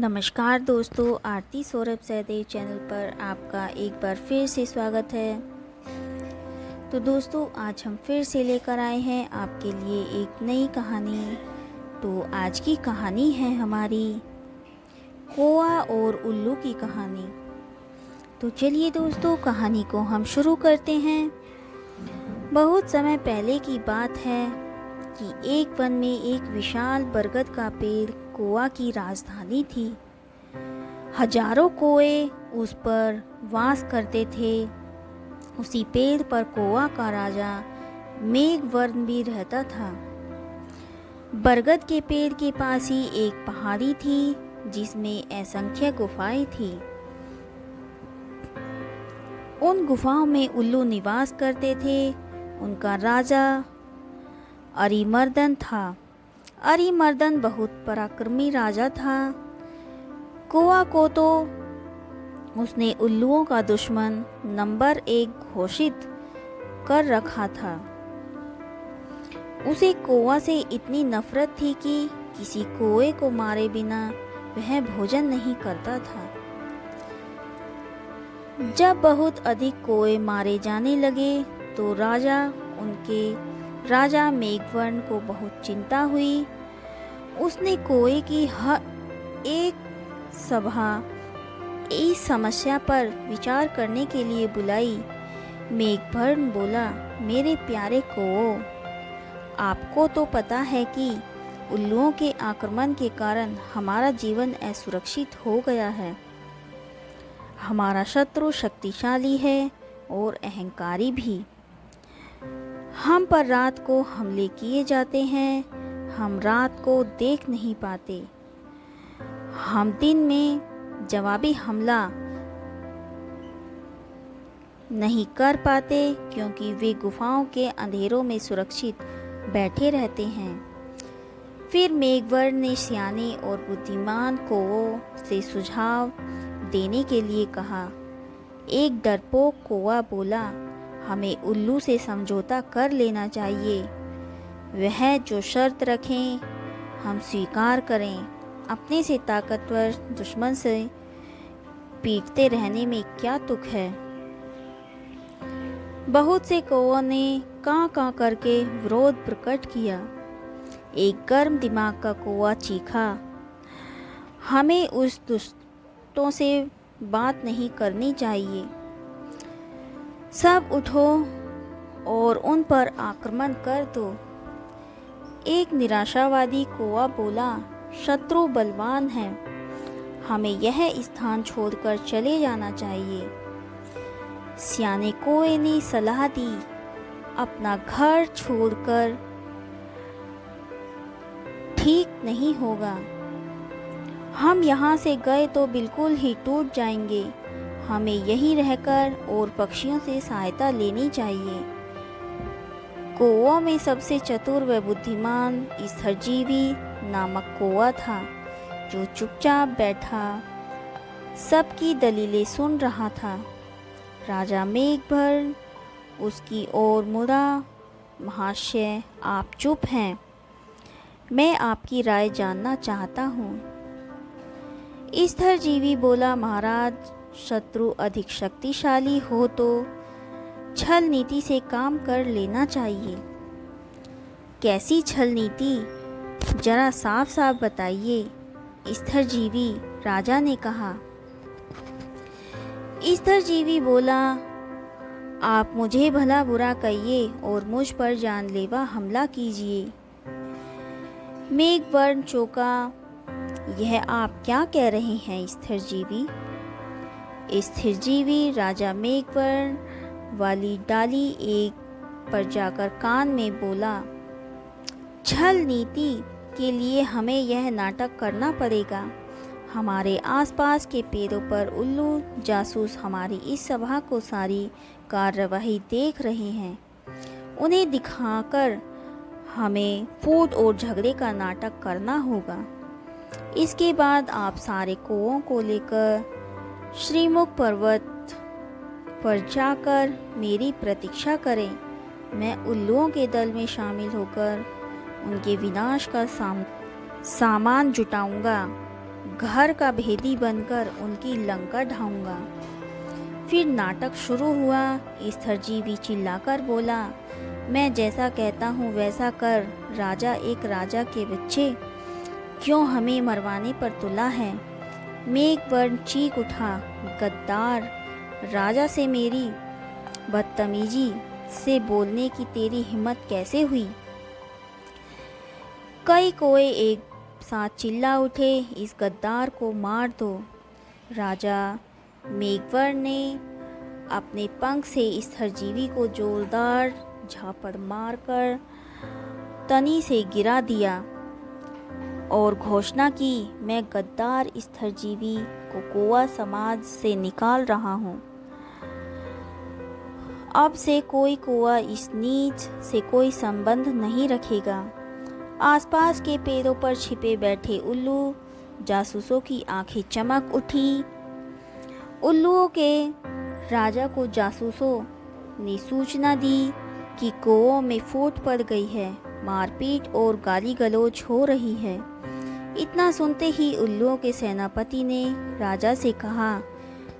नमस्कार दोस्तों, आरती सौरभ सहदेव चैनल पर आपका एक बार फिर से स्वागत है। तो दोस्तों, आज हम फिर से लेकर आए हैं आपके लिए एक नई कहानी। तो आज की कहानी है हमारी कौआ और उल्लू की कहानी। तो चलिए दोस्तों, कहानी को हम शुरू करते हैं। बहुत समय पहले की बात है कि एक वन में एक विशाल बरगद का पेड़ कौआ की राजधानी थी। हजारों कौए उस पर वास करते थे। उसी पेड़ पर कौआ का राजा मेघवर्ण भी रहता था। बरगद के पेड़ के पास ही एक पहाड़ी थी जिसमें असंख्य गुफाएं थी। उन गुफाओं में उल्लू निवास करते थे। उनका राजा अरिमर्दन था। अरिमर्दन बहुत पराक्रमी राजा था। कौआ को तो उसने उल्लुओं का दुश्मन नंबर 1 घोषित कर रखा था। उसे कौआ से इतनी नफरत थी कि किसी कौए को मारे बिना वह भोजन नहीं करता था। जब बहुत अधिक कौए मारे जाने लगे तो राजा मेघवर्ण को बहुत चिंता हुई। उसने कौए की हर एक सभा इस समस्या पर विचार करने के लिए बुलाई। मेघवर्ण बोला, मेरे प्यारे कौओं, आपको तो पता है कि उल्लुओं के आक्रमण के कारण हमारा जीवन असुरक्षित हो गया है। हमारा शत्रु शक्तिशाली है और अहंकारी भी। हम पर रात को हमले किए जाते हैं। हम रात को देख नहीं पाते। हम दिन में जवाबी हमला नहीं कर पाते क्योंकि वे गुफाओं के अंधेरों में सुरक्षित बैठे रहते हैं। फिर मेघवर्ण ने सियाने और बुद्धिमान कौओं से सुझाव देने के लिए कहा। एक डरपोक कौआ बोला, हमें उल्लू से समझौता कर लेना चाहिए। वह जो शर्त रखें हम स्वीकार करें। अपने से ताकतवर दुश्मन से पीटते रहने में क्या तुक है। बहुत से कौओं ने कां कां करके विरोध प्रकट किया। एक गर्म दिमाग का कौआ चीखा, हमें उस दुष्टों से बात नहीं करनी चाहिए। सब उठो और उन पर आक्रमण कर दो। एक निराशावादी कौआ बोला, शत्रु बलवान है, हमें यह स्थान छोड़कर चले जाना चाहिए। सियाने कौए ने सलाह दी, अपना घर छोड़कर ठीक नहीं होगा। हम यहाँ से गए तो बिल्कुल ही टूट जाएंगे। हमें यहीं रहकर और पक्षियों से सहायता लेनी चाहिए। कौओं में सबसे चतुर व बुद्धिमान स्थरजीवी नामक कौआ था, जो चुपचाप बैठा सबकी दलीलें सुन रहा था। राजा मेघवर्ण उसकी ओर मुड़ा, महाशय, आप चुप हैं, मैं आपकी राय जानना चाहता हूँ। स्थरजीवी बोला, महाराज, शत्रु अधिक शक्तिशाली हो तो छल नीति से काम कर लेना चाहिए। कैसी छल नीति, जरा साफ साफ बताइए, स्थरजीवी राजा ने कहा। स्थरजीवी बोला, आप मुझे भला बुरा कहिए और मुझ पर जानलेवा हमला कीजिए। मेघवर्ण चौंका, यह आप क्या कह रहे हैं स्थरजीवी? स्थिरजीवी राजा मेघवर्ण वाली डाली एक पर जाकर कान में बोला, छल नीति के लिए हमें यह नाटक करना पड़ेगा। हमारे आसपास के पेड़ों पर उल्लू जासूस हमारी इस सभा को सारी कार्यवाही देख रहे हैं। उन्हें दिखाकर हमें फूट और झगड़े का नाटक करना होगा। इसके बाद आप सारे कौओं को लेकर श्रीमुख पर्वत पर जाकर मेरी प्रतीक्षा करें। मैं उल्लुओं के दल में शामिल होकर उनके विनाश का सामान जुटाऊंगा। घर का भेदी बनकर उनकी लंका ढाऊंगा। फिर नाटक शुरू हुआ। स्थरजीवी चिल्लाकर बोला, मैं जैसा कहता हूँ वैसा कर। राजा एक राजा के बच्चे, क्यों हमें मरवाने पर तुला है? मेघवर्ण चीख उठा, गद्दार, राजा से मेरी बदतमीजी से बोलने की तेरी हिम्मत कैसे हुई? कई कोए एक साथ चिल्ला उठे, इस गद्दार को मार दो। राजा मेघवर्ण ने अपने पंख से स्थरजीवी को जोरदार झापड़ मारकर तनी से गिरा दिया और घोषणा की, मैं गद्दार स्थरजीवी को कौवा समाज से निकाल रहा हूँ। अब से कोई कौवा इस नीच से कोई संबंध नहीं रखेगा। आसपास के पेड़ों पर छिपे बैठे उल्लू जासूसों की आंखें चमक उठी। उल्लुओं के राजा को जासूसों ने सूचना दी कि कौवों में फूट पड़ गई है, मारपीट और गाली गलौज हो रही है। इतना सुनते ही उल्लुओं के सेनापति ने राजा से कहा,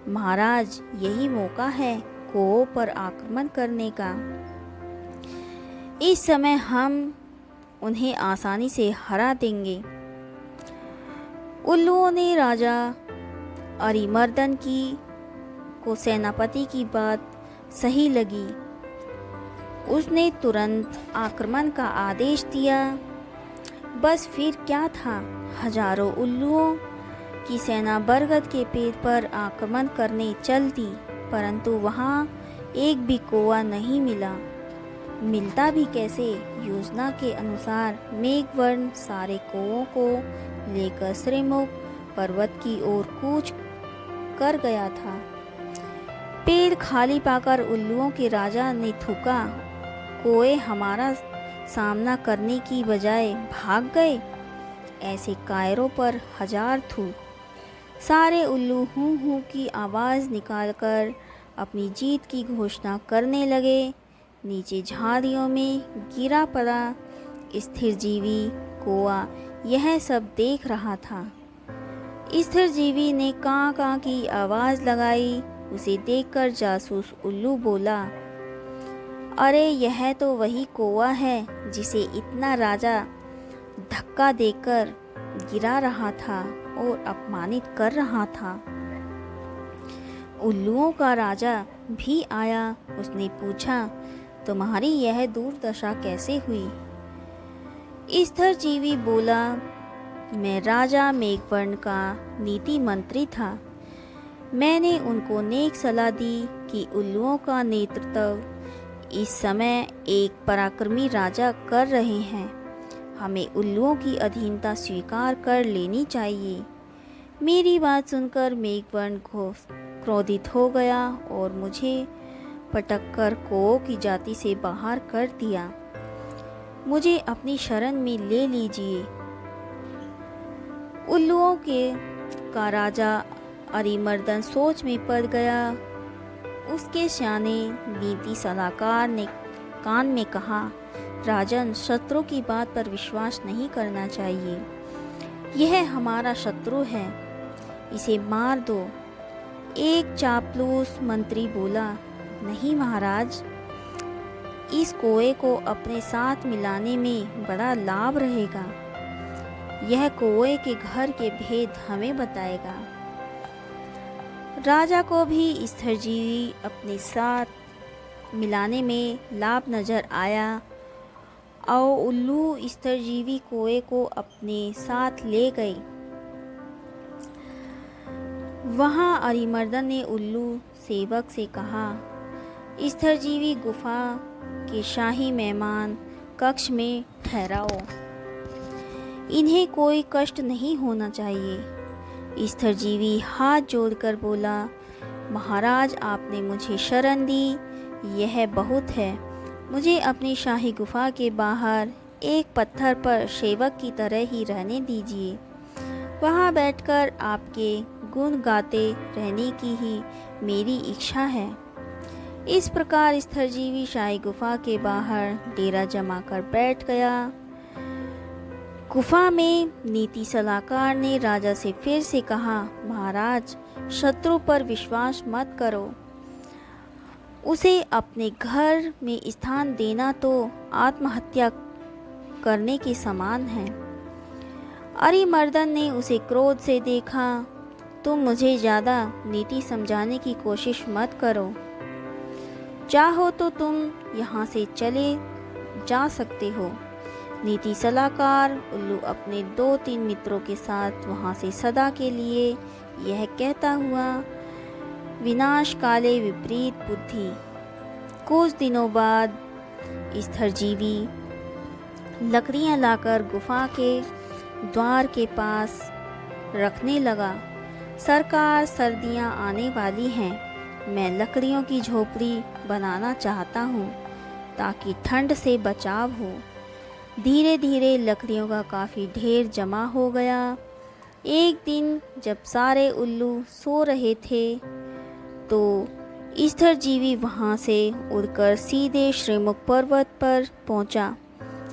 महाराज, यही मौका है कौवों पर आक्रमण करने का। इस समय हम उन्हें आसानी से हरा देंगे। उल्लुओं ने राजा अरिमर्दन को सेनापति की बात सही लगी। उसने तुरंत आक्रमण का आदेश दिया। बस फिर क्या था, हजारों उल्लुओं की सेना बरगद के पेड़ पर आक्रमण करने चल दी, परंतु वहां एक भी कौवा नहीं मिला। मिलता भी कैसे? योजना के अनुसार मेघवर्ण सारे कौवों को लेकर श्रीमुख पर्वत की ओर कूच कर गया था। पेड़ खाली पाकर उल्लुओं के राजा ने थूका, कौवे हमारा सामना करने की बजाय भाग गए। ऐसे कायरों पर हजार थू। सारे उल्लू हूँ हूँ की आवाज़ निकालकर अपनी जीत की घोषणा करने लगे। नीचे झाड़ियों में गिरा पड़ा स्थिरजीवी कौवा यह सब देख रहा था। स्थिरजीवी ने कां कां की आवाज़ लगाई। उसे देखकर जासूस उल्लू बोला, अरे यह तो वही कौवा है जिसे इतना राजा धक्का देकर गिरा रहा था और अपमानित कर रहा था। उल्लुओं का राजा भी आया। उसने पूछा, तुम्हारी यह दुर्दशा कैसे हुई? स्थरजीवी बोला, मैं राजा मेघवर्ण का नीति मंत्री था। मैंने उनको नेक सलाह दी कि उल्लुओं का नेतृत्व इस समय एक पराक्रमी राजा कर रहे हैं। हमें उल्लुओं की अधीनता स्वीकार कर लेनी चाहिए। मेरी बात सुनकर मेघवर्ण क्रोधित हो गया और मुझे पटककर कौवों की जाति से बाहर कर दिया। मुझे अपनी शरण में ले लीजिए। उल्लुओं का राजा अरिमर्दन सोच में पड़ गया। उसके सियाने नीति सलाहकार ने कान में कहा, राजन, शत्रु की बात पर विश्वास नहीं करना चाहिए। यह हमारा शत्रु है, इसे मार दो। एक चापलूस मंत्री बोला, नहीं महाराज, इस कौवे को अपने साथ मिलाने में बड़ा लाभ रहेगा। यह कौवे के घर के भेद हमें बताएगा। राजा को भी स्थरजीवी अपने साथ मिलाने में लाभ नजर आया और उल्लू स्थरजीवी कौवे को अपने साथ ले गए। वहां अरिमर्दन ने उल्लू सेवक से कहा, स्थरजीवी गुफा के शाही मेहमान कक्ष में ठहराओ। इन्हें कोई कष्ट नहीं होना चाहिए। स्थरजीवी हाथ जोड़कर बोला, महाराज, आपने मुझे शरण दी, यह बहुत है। मुझे अपनी शाही गुफा के बाहर एक पत्थर पर सेवक की तरह ही रहने दीजिए। वहाँ बैठकर आपके गुण गाते रहने की ही मेरी इच्छा है। इस प्रकार स्थरजीवी शाही गुफा के बाहर डेरा जमा कर बैठ गया। गुफा में नीति सलाहकार ने राजा से फिर से कहा, महाराज, शत्रु पर विश्वास मत करो। उसे अपने घर में स्थान देना तो आत्महत्या करने के समान है। अरिमर्दन ने उसे क्रोध से देखा। तुम मुझे ज़्यादा नीति समझाने की कोशिश मत करो। चाहो तो तुम यहाँ से चले जा सकते हो। नीति सलाहकार उल्लू अपने 2-3 मित्रों के साथ वहाँ से सदा के लिए यह कहता हुआ विनाश काले विपरीत बुद्धि। कुछ दिनों बाद स्थरजीवी लकड़ियाँ लाकर गुफा के द्वार के पास रखने लगा। सरकार, सर्दियाँ आने वाली हैं। मैं लकड़ियों की झोपड़ी बनाना चाहता हूँ ताकि ठंड से बचाव हो। धीरे धीरे लकड़ियों का काफ़ी ढेर जमा हो गया। एक दिन जब सारे उल्लू सो रहे थे तो स्थरजीवी वहाँ से उड़कर सीधे श्रीमुख पर्वत पर पहुँचा,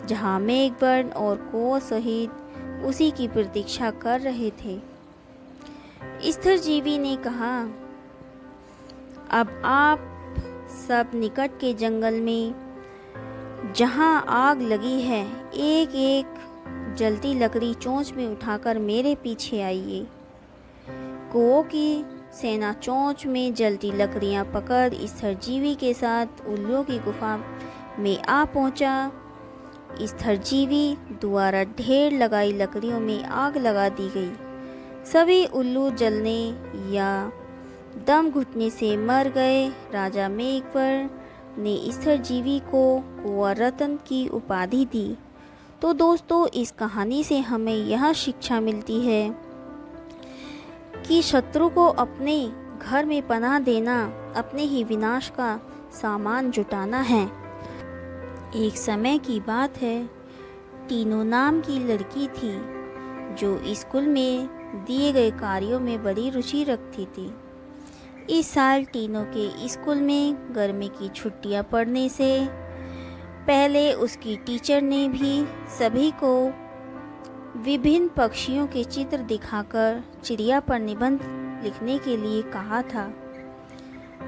जहाँ मेघवर्ण और कौओं सहित उसी की प्रतीक्षा कर रहे थे। स्थरजीवी ने कहा, अब आप सब निकट के जंगल में जहाँ आग लगी है, एक एक जलती लकड़ी चोंच में उठाकर मेरे पीछे आइए। कौओं की सेना चोंच में जलती लकड़ियाँ पकड़ स्थरजीवी के साथ उल्लुओं की गुफा में आ पहुँचा। स्थरजीवी द्वारा ढेर लगाई लकड़ियों में आग लगा दी गई। सभी उल्लू जलने या दम घुटने से मर गए। राजा मेघवर्ण ने स्थरजीवी को कौआ रत्न की उपाधि दी। तो दोस्तों, इस कहानी से हमें यह शिक्षा मिलती है कि शत्रु को अपने घर में पनाह देना अपने ही विनाश का सामान जुटाना है। एक समय की बात है, टीनू नाम की लड़की थी जो स्कूल में दिए गए कार्यों में बड़ी रुचि रखती थी। इस साल टीनू के स्कूल में गर्मी की छुट्टियां पड़ने से पहले उसकी टीचर ने भी सभी को विभिन्न पक्षियों के चित्र दिखाकर चिड़िया पर निबंध लिखने के लिए कहा था।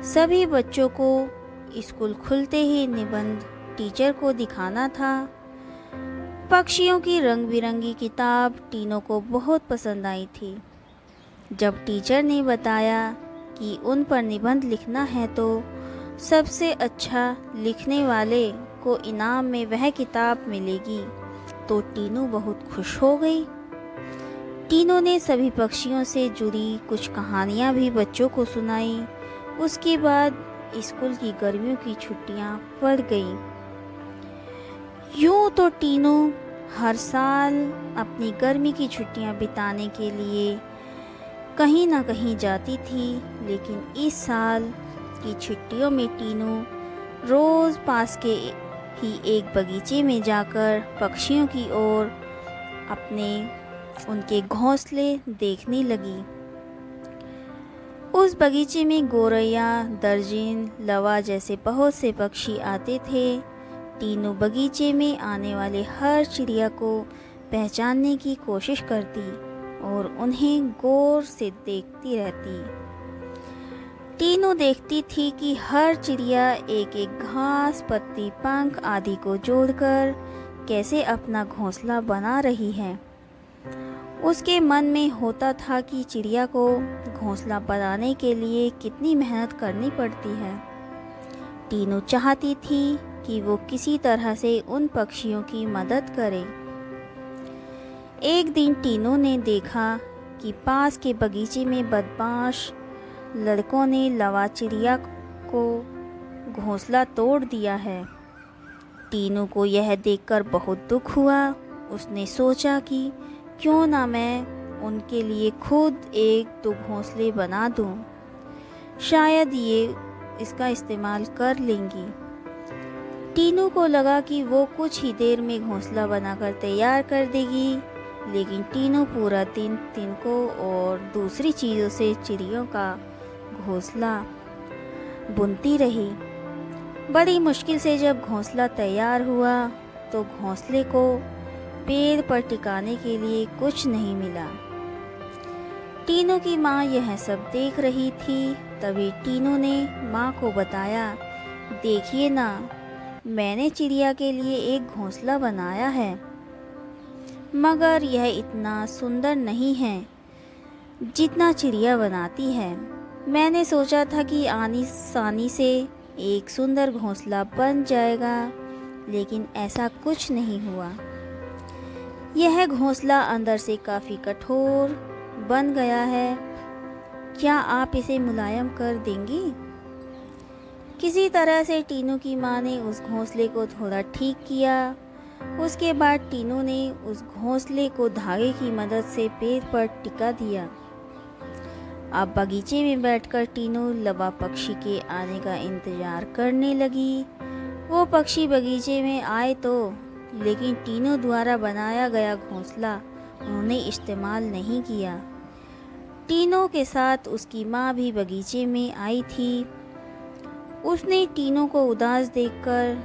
सभी बच्चों को स्कूल खुलते ही निबंध टीचर को दिखाना था। पक्षियों की रंग बिरंगी किताब टीनू को बहुत पसंद आई थी। जब टीचर ने बताया कि उन पर निबंध लिखना है तो सबसे अच्छा लिखने वाले को इनाम में वह किताब मिलेगी, तो टीनू बहुत खुश हो गई। टीनू ने सभी पक्षियों से जुड़ी कुछ कहानियाँ भी बच्चों को सुनाई। उसके बाद स्कूल की गर्मियों की छुट्टियाँ पड़ गईं। यूँ तो टीनू हर साल अपनी गर्मी की छुट्टियाँ बिताने के लिए कहीं ना कहीं जाती थी, लेकिन इस साल की छुट्टियों में टीनू रोज़ पास के ही एक बगीचे में जाकर पक्षियों की ओर अपने उनके घोंसले देखने लगी। उस बगीचे में गोरैया, दर्जिन, लवा जैसे बहुत से पक्षी आते थे। टीनू बगीचे में आने वाले हर चिड़िया को पहचानने की कोशिश करती और उन्हें गौर से देखती रहती। टीनू देखती थी कि हर चिड़िया एक एक घास, पत्ती, पंख आदि को जोड़कर कैसे अपना घोंसला बना रही है। उसके मन में होता था कि चिड़िया को घोंसला बनाने के लिए कितनी मेहनत करनी पड़ती है। टीनू चाहती थी कि वो किसी तरह से उन पक्षियों की मदद करे। एक दिन टीनू ने देखा कि पास के बगीचे में बदमाश लड़कों ने लवा चिड़िया को घोंसला तोड़ दिया है। टीनू को यह देखकर बहुत दुख हुआ। उसने सोचा कि क्यों ना मैं उनके लिए खुद एक दो घोंसले बना दूं, शायद ये इसका इस्तेमाल कर लेंगी। टीनू को लगा कि वो कुछ ही देर में घोंसला बनाकर तैयार कर देगी, लेकिन टीनू पूरा दिन तिनकों और दूसरी चीज़ों से चिड़ियों का घोंसला बुनती रही। बड़ी मुश्किल से जब घोंसला तैयार हुआ तो घोंसले को पेड़ पर टिकाने के लिए कुछ नहीं मिला। टीनू की माँ यह सब देख रही थी। तभी टीनू ने माँ को बताया, देखिए ना, मैंने चिड़िया के लिए एक घोंसला बनाया है, मगर यह इतना सुंदर नहीं है जितना चिड़िया बनाती है। मैंने सोचा था कि आसानी से एक सुंदर घोंसला बन जाएगा, लेकिन ऐसा कुछ नहीं हुआ। यह घोंसला अंदर से काफ़ी कठोर बन गया है। क्या आप इसे मुलायम कर देंगी? किसी तरह से टीनू की माँ ने उस घोंसले को थोड़ा ठीक किया। उसके बाद टीनू ने उस घोंसले को धागे की मदद से पेड़ पर टिका दिया। अब बगीचे में बैठकर टीनू लवा पक्षी के आने का इंतजार करने लगी। वो पक्षी बगीचे में आए तो, लेकिन टीनू द्वारा बनाया गया घोंसला उन्होंने इस्तेमाल नहीं किया। टीनू के साथ उसकी माँ भी बगीचे में आई थी। उसने टीनू को उदास देखकर,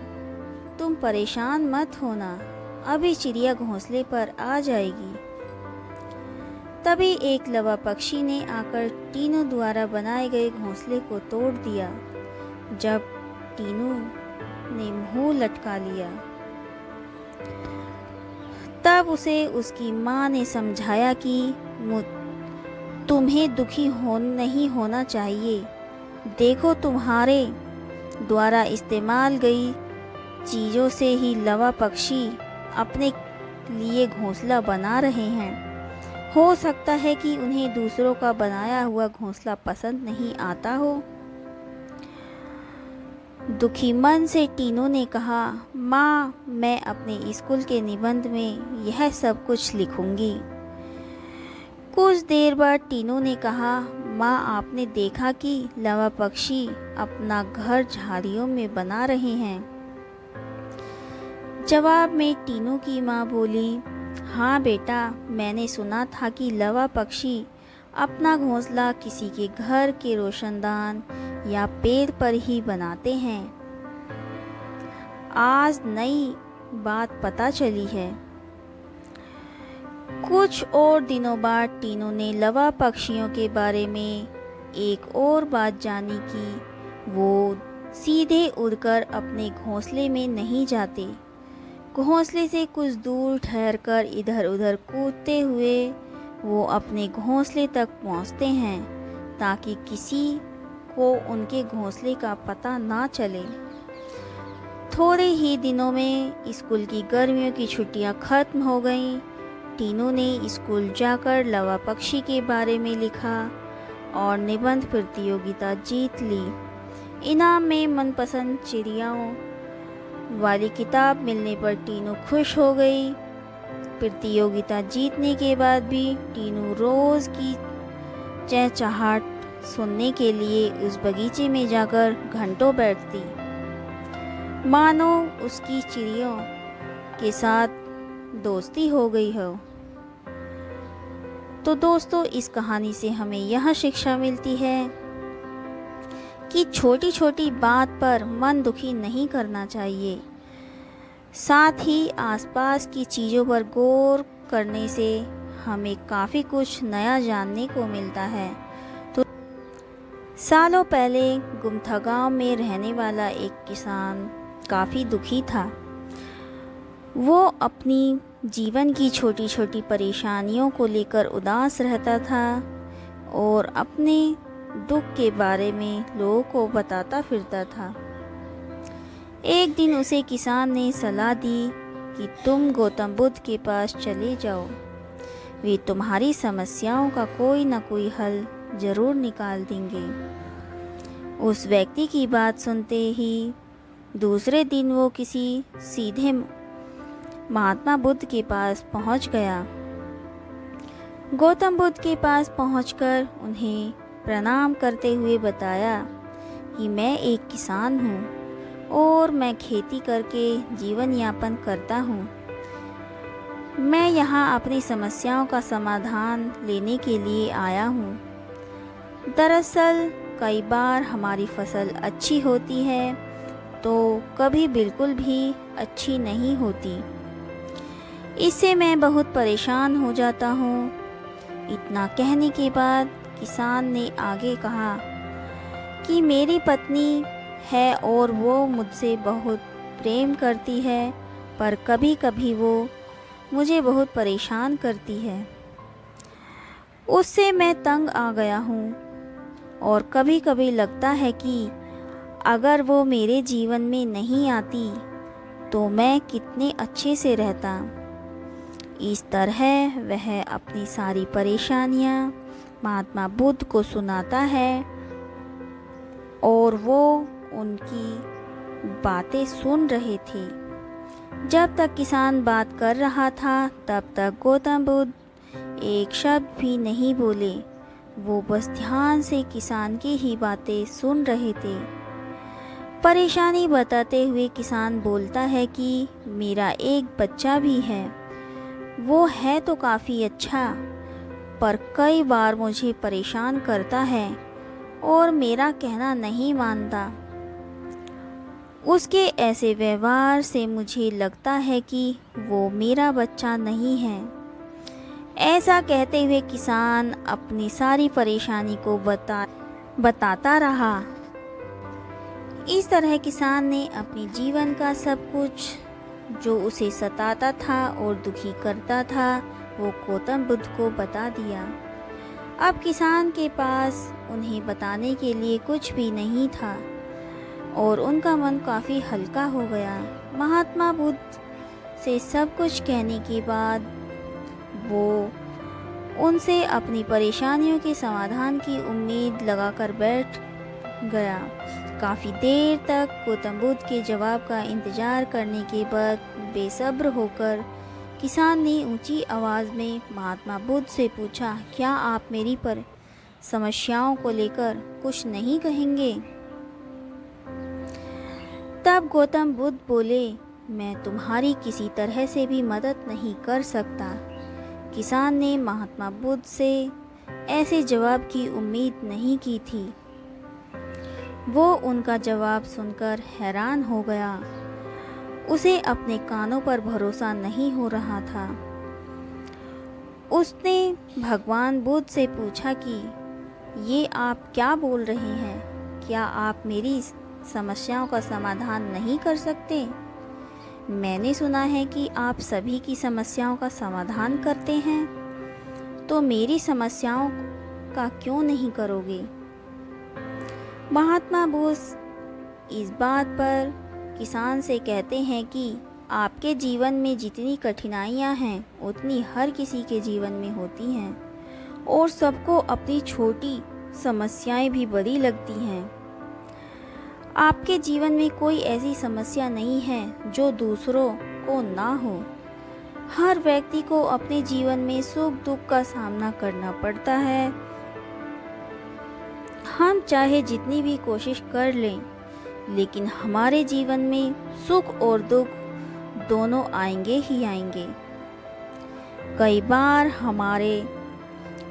तुम परेशान मत होना, अभी चिड़िया घोंसले पर आ जाएगी। तभी एक लवा पक्षी ने आकर टीनू द्वारा बनाए गए घोंसले को तोड़ दिया। जब टीनू ने मुंह लटका लिया, तब उसे उसकी माँ ने समझाया कि तुम्हें दुखी नहीं होना चाहिए। देखो, तुम्हारे द्वारा इस्तेमाल गई चीज़ों से ही लवा पक्षी अपने लिए घोंसला बना रहे हैं। हो सकता है कि उन्हें दूसरों का बनाया हुआ घोंसला पसंद नहीं आता हो। दुखी मन से टीनू ने कहा, माँ, मैं अपने स्कूल के निबंध में यह सब कुछ लिखूंगी। कुछ देर बाद टीनू ने कहा, माँ, आपने देखा कि लवा पक्षी अपना घर झाड़ियों में बना रहे हैं। जवाब में टीनू की माँ बोली, हाँ बेटा, मैंने सुना था कि लवा पक्षी अपना घोंसला किसी के घर के रोशनदान या पेड़ पर ही बनाते हैं। आज नई बात पता चली है। कुछ और दिनों बाद टीनू ने लवा पक्षियों के बारे में एक और बात जानी कि वो सीधे उड़कर अपने घोंसले में नहीं जाते। घोंसले से कुछ दूर ठहरकर इधर उधर कूदते हुए वो अपने घोंसले तक पहुंचते हैं, ताकि किसी को उनके घोंसले का पता ना चले। थोड़े ही दिनों में स्कूल की गर्मियों की छुट्टियां खत्म हो गईं। टीनू ने स्कूल जाकर लवा पक्षी के बारे में लिखा और निबंध प्रतियोगिता जीत ली। इनाम में मनपसंद चिड़ियाओं वाली किताब मिलने पर टीनू खुश हो गई। प्रतियोगिता जीतने के बाद भी टीनू रोज़ की चहचहाट सुनने के लिए उस बगीचे में जाकर घंटों बैठती, मानो उसकी चिड़ियों के साथ दोस्ती हो गई हो। तो दोस्तों, इस कहानी से हमें यह शिक्षा मिलती है कि छोटी छोटी बात पर मन दुखी नहीं करना चाहिए। साथ ही आसपास की चीज़ों पर गौर करने से हमें काफ़ी कुछ नया जानने को मिलता है। तो सालों पहले गुमथा गांव में रहने वाला एक किसान काफ़ी दुखी था। वो अपनी जीवन की छोटी छोटी परेशानियों को लेकर उदास रहता था और अपने दुख के बारे में लोगों को बताता फिरता था। एक दिन उसे किसान ने सलाह दी कि तुम गौतम बुद्ध के पास चले जाओ, वे तुम्हारी समस्याओं का कोई ना कोई हल जरूर निकाल देंगे। उस व्यक्ति की बात सुनते ही दूसरे दिन वो किसी सीधे महात्मा बुद्ध के पास पहुंच गया। गौतम बुद्ध के पास पहुंचकर उन्हें प्रणाम करते हुए बताया कि मैं एक किसान हूँ और मैं खेती करके जीवन यापन करता हूँ। मैं यहाँ अपनी समस्याओं का समाधान लेने के लिए आया हूँ। दरअसल कई बार हमारी फसल अच्छी होती है तो कभी बिल्कुल भी अच्छी नहीं होती। इससे मैं बहुत परेशान हो जाता हूँ। इतना कहने के बाद किसान ने आगे कहा कि मेरी पत्नी है और वो मुझसे बहुत प्रेम करती है, पर कभी कभी वो मुझे बहुत परेशान करती है। उससे मैं तंग आ गया हूँ और कभी कभी लगता है कि अगर वो मेरे जीवन में नहीं आती तो मैं कितने अच्छे से रहता। इस तरह वह अपनी सारी परेशानियाँ महात्मा बुद्ध को सुनाता है और वो उनकी बातें सुन रहे थे। जब तक किसान बात कर रहा था तब तक गौतम बुद्ध एक शब्द भी नहीं बोले। वो बस ध्यान से किसान की ही बातें सुन रहे थे। परेशानी बताते हुए किसान बोलता है कि मेरा एक बच्चा भी है, वो है तो काफ़ी अच्छा, पर कई बार मुझे परेशान करता है और मेरा कहना नहीं मानता। उसके ऐसे व्यवहार से मुझे लगता है कि वो मेरा बच्चा नहीं है। ऐसा कहते हुए किसान अपनी सारी परेशानी को बताता रहा। इस तरह किसान ने अपने जीवन का सब कुछ जो उसे सताता था और दुखी करता था वो गौतम बुद्ध को बता दिया। अब किसान के पास उन्हें बताने के लिए कुछ भी नहीं था और उनका मन काफ़ी हल्का हो गया। महात्मा बुद्ध से सब कुछ कहने के बाद वो उनसे अपनी परेशानियों के समाधान की उम्मीद लगाकर बैठ गया। काफ़ी देर तक गौतम बुद्ध के जवाब का इंतज़ार करने के बाद बेसब्र होकर किसान ने ऊंची आवाज़ में महात्मा बुद्ध से पूछा, क्या आप मेरी पर समस्याओं को लेकर कुछ नहीं कहेंगे? तब गौतम बुद्ध बोले, मैं तुम्हारी किसी तरह से भी मदद नहीं कर सकता। किसान ने महात्मा बुद्ध से ऐसे जवाब की उम्मीद नहीं की थी। वो उनका जवाब सुनकर हैरान हो गया। उसे अपने कानों पर भरोसा नहीं हो रहा था। उसने भगवान बुद्ध से पूछा कि ये आप क्या बोल रहे हैं? क्या आप मेरी समस्याओं का समाधान नहीं कर सकते? मैंने सुना है कि आप सभी की समस्याओं का समाधान करते हैं, तो मेरी समस्याओं का क्यों नहीं करोगे? महात्मा बुद्ध इस बात पर किसान से कहते हैं कि आपके जीवन में जितनी कठिनाइयां हैं उतनी हर किसी के जीवन में होती हैं और सबको अपनी छोटी समस्याएं भी बड़ी लगती हैं। आपके जीवन में कोई ऐसी समस्या नहीं है जो दूसरों को ना हो। हर व्यक्ति को अपने जीवन में सुख दुख का सामना करना पड़ता है। हम चाहे जितनी भी कोशिश कर लें, लेकिन हमारे जीवन में सुख और दुख दोनों आएंगे ही आएंगे। कई बार हमारे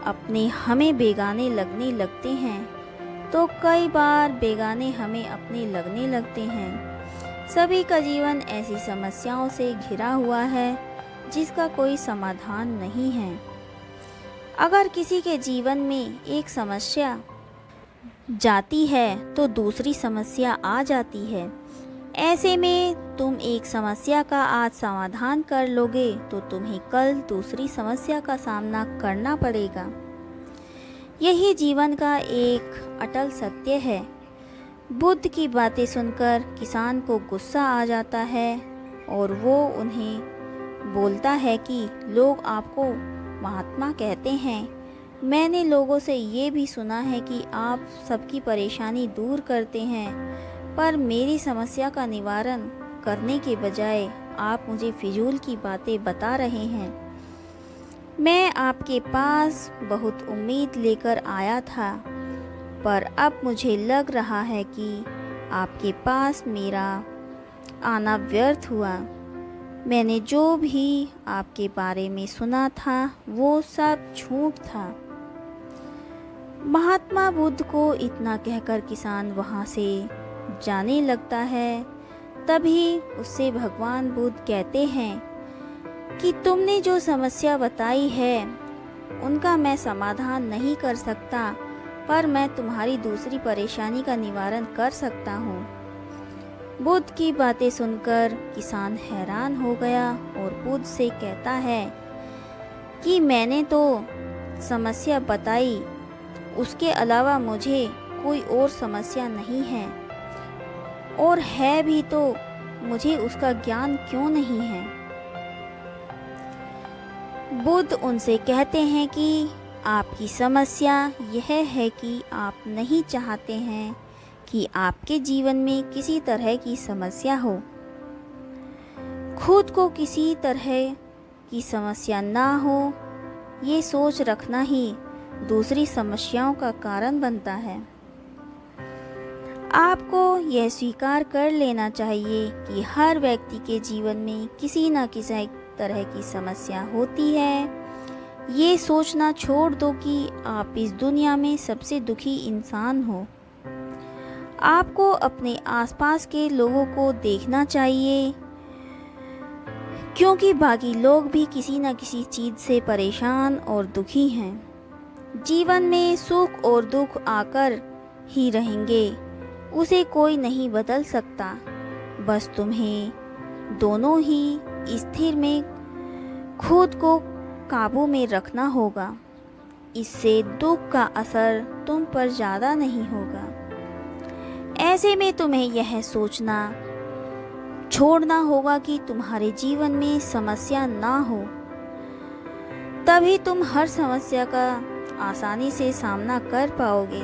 अपने हमें बेगाने लगने लगते हैं, तो कई बार बेगाने हमें अपने लगने लगते हैं। सभी का जीवन ऐसी समस्याओं से घिरा हुआ है जिसका कोई समाधान नहीं है। अगर किसी के जीवन में एक समस्या जाती है तो दूसरी समस्या आ जाती है। ऐसे में तुम एक समस्या का आज समाधान कर लोगे तो तुम्हें कल दूसरी समस्या का सामना करना पड़ेगा। यही जीवन का एक अटल सत्य है। बुद्ध की बातें सुनकर किसान को गुस्सा आ जाता है और वो उन्हें बोलता है कि लोग आपको महात्मा कहते हैं। मैंने लोगों से ये भी सुना है कि आप सबकी परेशानी दूर करते हैं, पर मेरी समस्या का निवारण करने के बजाय आप मुझे फिजूल की बातें बता रहे हैं। मैं आपके पास बहुत उम्मीद लेकर आया था, पर अब मुझे लग रहा है कि आपके पास मेरा आना व्यर्थ हुआ। मैंने जो भी आपके बारे में सुना था वो सब झूठ था। महात्मा बुद्ध को इतना कहकर किसान वहाँ से जाने लगता है। तभी उससे भगवान बुद्ध कहते हैं कि तुमने जो समस्या बताई है उनका मैं समाधान नहीं कर सकता, पर मैं तुम्हारी दूसरी परेशानी का निवारण कर सकता हूँ। बुद्ध की बातें सुनकर किसान हैरान हो गया और बुद्ध से कहता है कि मैंने तो समस्या बताई, उसके अलावा मुझे कोई और समस्या नहीं है, और है भी तो मुझे उसका ज्ञान क्यों नहीं है। बुद्ध उनसे कहते हैं कि आपकी समस्या यह है कि आप नहीं चाहते हैं कि आपके जीवन में किसी तरह की समस्या हो। खुद को किसी तरह की समस्या ना हो, ये सोच रखना ही दूसरी समस्याओं का कारण बनता है। आपको यह स्वीकार कर लेना चाहिए कि हर व्यक्ति के जीवन में किसी न किसी तरह की समस्या होती है। ये सोचना छोड़ दो कि आप इस दुनिया में सबसे दुखी इंसान हो। आपको अपने आसपास के लोगों को देखना चाहिए, क्योंकि बाकी लोग भी किसी न किसी चीज़ से परेशान और दुखी हैं। जीवन में सुख और दुख आकर ही रहेंगे, उसे कोई नहीं बदल सकता। बस तुम्हें दोनों ही स्थिर में खुद को काबू में रखना होगा। इससे दुख का असर तुम पर ज़्यादा नहीं होगा। ऐसे में तुम्हें यह सोचना छोड़ना होगा कि तुम्हारे जीवन में समस्या ना हो, तभी तुम हर समस्या का आसानी से सामना कर पाओगे।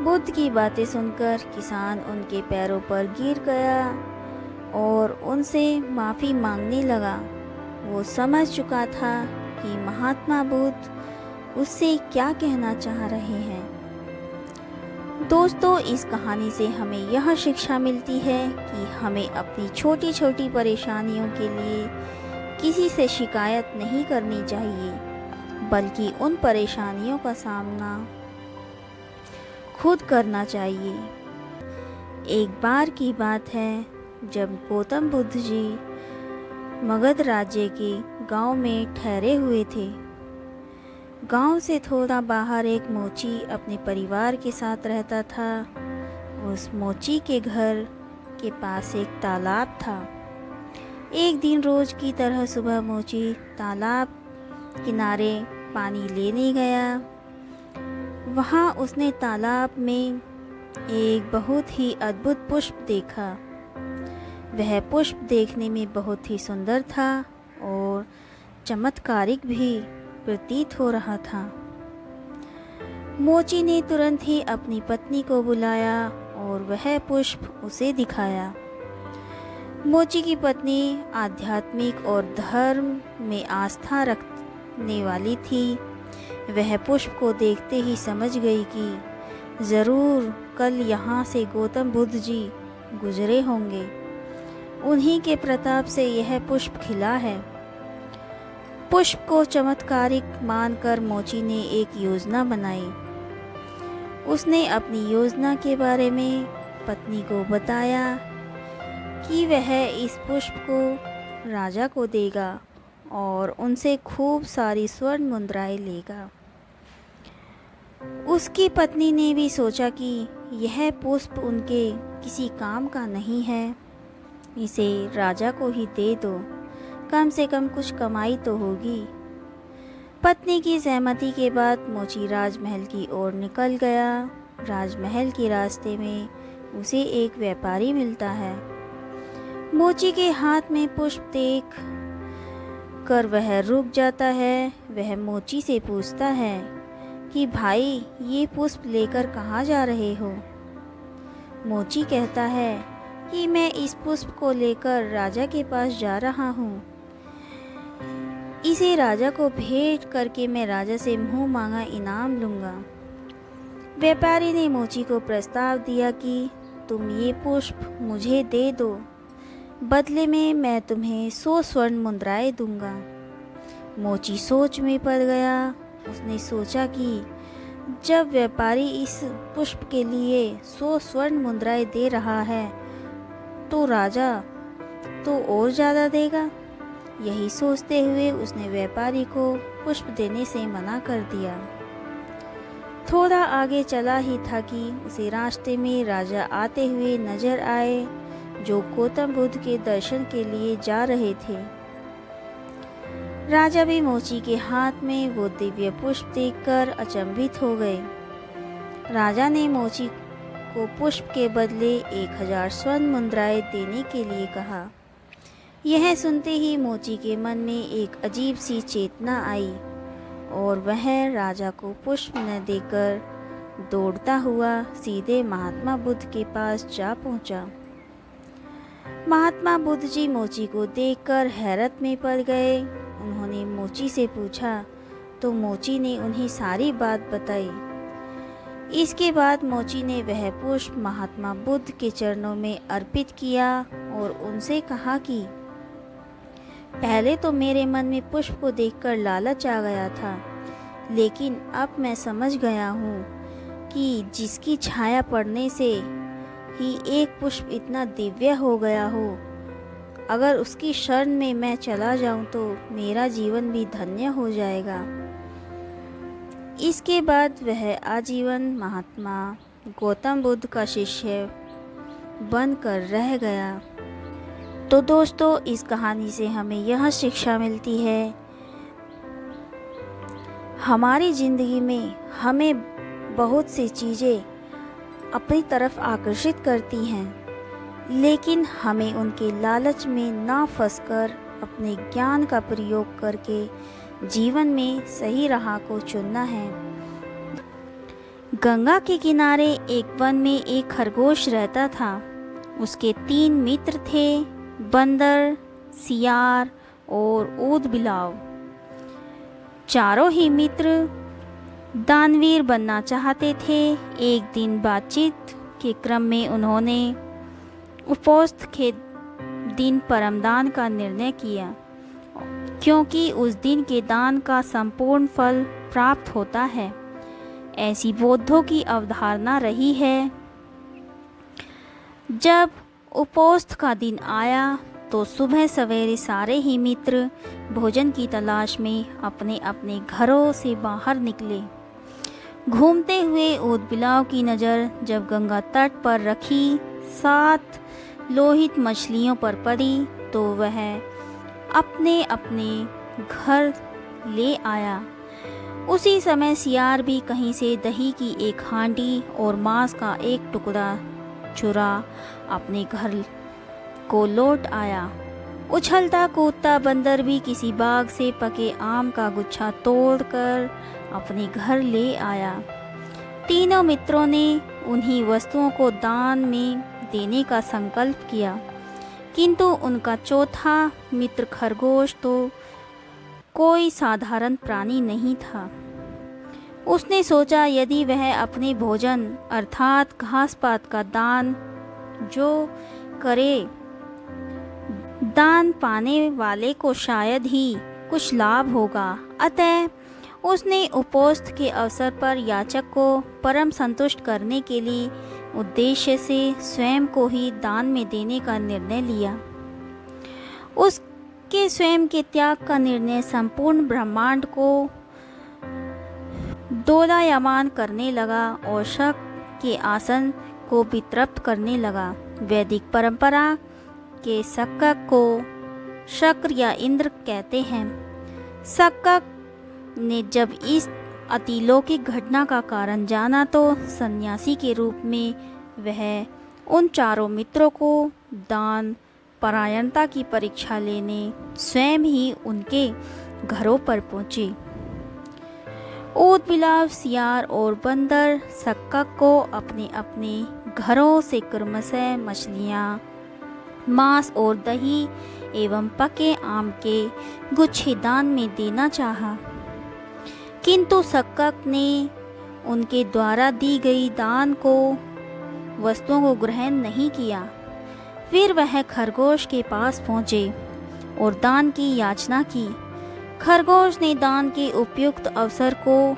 बुद्ध की बातें सुनकर किसान उनके पैरों पर गिर गया और उनसे माफ़ी मांगने लगा। वो समझ चुका था कि महात्मा बुद्ध उससे क्या कहना चाह रहे हैं। दोस्तों, इस कहानी से हमें यह शिक्षा मिलती है कि हमें अपनी छोटी छोटी परेशानियों के लिए किसी से शिकायत नहीं करनी चाहिए, बल्कि उन परेशानियों का सामना खुद करना चाहिए। एक बार की बात है, जब गौतम बुद्ध जी मगध राज्य के गांव में ठहरे हुए थे। गांव से थोड़ा बाहर एक मोची अपने परिवार के साथ रहता था। उस मोची के घर के पास एक तालाब था। एक दिन रोज की तरह सुबह मोची तालाब किनारे पानी लेने गया। वहाँ उसने तालाब में एक बहुत ही अद्भुत पुष्प देखा। वह पुष्प देखने में बहुत ही सुंदर था और चमत्कारिक भी प्रतीत हो रहा था। मोची ने तुरंत ही अपनी पत्नी को बुलाया और वह पुष्प उसे दिखाया। मोची की पत्नी आध्यात्मिक और धर्म में आस्था रखने वाली थी। वह पुष्प को देखते ही समझ गई कि ज़रूर कल यहाँ से गौतम बुद्ध जी गुजरे होंगे। उन्हीं के प्रताप से यह पुष्प खिला है। पुष्प को चमत्कारिक मानकर मोची ने एक योजना बनाई। उसने अपनी योजना के बारे में पत्नी को बताया कि वह इस पुष्प को राजा को देगा और उनसे खूब सारी स्वर्ण मुद्राएं लेगा। उसकी पत्नी ने भी सोचा कि यह पुष्प उनके किसी काम का नहीं है, इसे राजा को ही दे दो, कम से कम कुछ कमाई तो होगी। पत्नी की सहमति के बाद मोची राजमहल की ओर निकल गया। राजमहल के रास्ते में उसे एक व्यापारी मिलता है। मोची के हाथ में पुष्प देख कर वह रुक जाता है। वह मोची से पूछता है कि भाई, ये पुष्प लेकर कहाँ जा रहे हो? मोची कहता है कि मैं इस पुष्प को लेकर राजा के पास जा रहा हूँ। इसे राजा को भेंट करके मैं राजा से मुँह मांगा इनाम लूँगा। व्यापारी ने मोची को प्रस्ताव दिया कि तुम ये पुष्प मुझे दे दो, बदले में मैं तुम्हें 100 स्वर्ण मुद्राएं दूंगा। मोची सोच में पड़ गया। उसने सोचा कि जब व्यापारी इस पुष्प के लिए 100 स्वर्ण मुद्राएं दे रहा है तो राजा तो और ज़्यादा देगा। यही सोचते हुए उसने व्यापारी को पुष्प देने से मना कर दिया। थोड़ा आगे चला ही था कि उसे रास्ते में राजा आते हुए नजर आए, जो गौतम बुद्ध के दर्शन के लिए जा रहे थे। राजा भी मोची के हाथ में वो दिव्य पुष्प देखकर अचंभित हो गए। राजा ने मोची को पुष्प के बदले 1000 स्वर्ण मुद्राएं देने के लिए कहा। यह सुनते ही मोची के मन में एक अजीब सी चेतना आई और वह राजा को पुष्प न देकर दौड़ता हुआ सीधे महात्मा बुद्ध के पास जा पहुंचा। महात्मा बुद्ध जी मोची को देखकर हैरत में पड़ गए। उन्होंने मोची से पूछा तो मोची ने उन्हें सारी बात बताई। इसके बाद मोची ने वह पुष्प महात्मा बुद्ध के चरणों में अर्पित किया और उनसे कहा कि पहले तो मेरे मन में पुष्प को देखकर लालच आ गया था, लेकिन अब मैं समझ गया हूँ कि जिसकी छाया पड़ने से ही एक पुष्प इतना दिव्य हो गया हो, अगर उसकी शरण में मैं चला जाऊं तो मेरा जीवन भी धन्य हो जाएगा। इसके बाद वह आजीवन महात्मा गौतम बुद्ध का शिष्य बनकर रह गया। तो दोस्तों, इस कहानी से हमें यह शिक्षा मिलती है, हमारी ज़िंदगी में हमें बहुत सी चीज़ें अपनी तरफ आकर्षित करती हैं, लेकिन हमें उनके लालच में ना फंसकर अपने ज्ञान का प्रयोग करके जीवन में सही राह को चुनना है। गंगा के किनारे एक वन में एक खरगोश रहता था। उसके 3 मित्र थे, बंदर, सियार और ऊदबिलाव। चारों ही मित्र दानवीर बनना चाहते थे। एक दिन बातचीत के क्रम में उन्होंने उपोस्त के दिन परमदान का निर्णय किया, क्योंकि उस दिन के दान का संपूर्ण फल प्राप्त होता है, ऐसी बौद्धों की अवधारणा रही है। जब उपोस्त का दिन आया तो सुबह सवेरे सारे ही मित्र भोजन की तलाश में अपने अपने घरों से बाहर निकले। घूमते हुए ऊदबिलाव की नज़र जब गंगा तट पर रखी 7 लोहित मछलियों पर पड़ी तो वह अपने अपने घर ले आया। उसी समय सियार भी कहीं से दही की एक हांडी और मांस का एक टुकड़ा चुरा अपने घर को लौट आया। उछलता कूदता बंदर भी किसी बाग से पके आम का गुच्छा तोड़कर अपने घर ले आया। तीनों मित्रों ने उन्हीं वस्तुओं को दान में देने का संकल्प किया, किंतु उनका चौथा मित्र खरगोश तो कोई साधारण प्राणी नहीं था। उसने सोचा यदि वह अपने भोजन अर्थात घास पात का दान जो करे, दान पाने वाले को शायद ही कुछ लाभ होगा। अतः उसने उपोस्त के अवसर पर याचक को परम संतुष्ट करने के लिए उद्देश्य से स्वयं को ही दान में देने का निर्णय लिया। उसके स्वयं के त्याग का निर्णय संपूर्ण ब्रह्मांड को दोलायमान करने लगा और शक के आसन को वितृप्त करने लगा। वैदिक परंपरा के सक्कक को शक्र या इंद्र कहते हैं। सक्कक ने जब इस अतिलौकिक घटना का कारण जाना तो सन्यासी के रूप में वह उन चारों मित्रों को दान परायणता की परीक्षा लेने स्वयं ही उनके घरों पर पहुँचे। ऊदबिलाव, सियार और बंदर सक्कक को अपने अपने घरों से क्रमशः मछलियाँ, मांस और दही एवं पके आम के गुच्छे दान में देना चाहा, किंतु सक्कक ने उनके द्वारा दी गई दान को वस्तुओं को ग्रहण नहीं किया। फिर वह खरगोश के पास पहुँचे और दान की याचना की। खरगोश ने दान के उपयुक्त अवसर को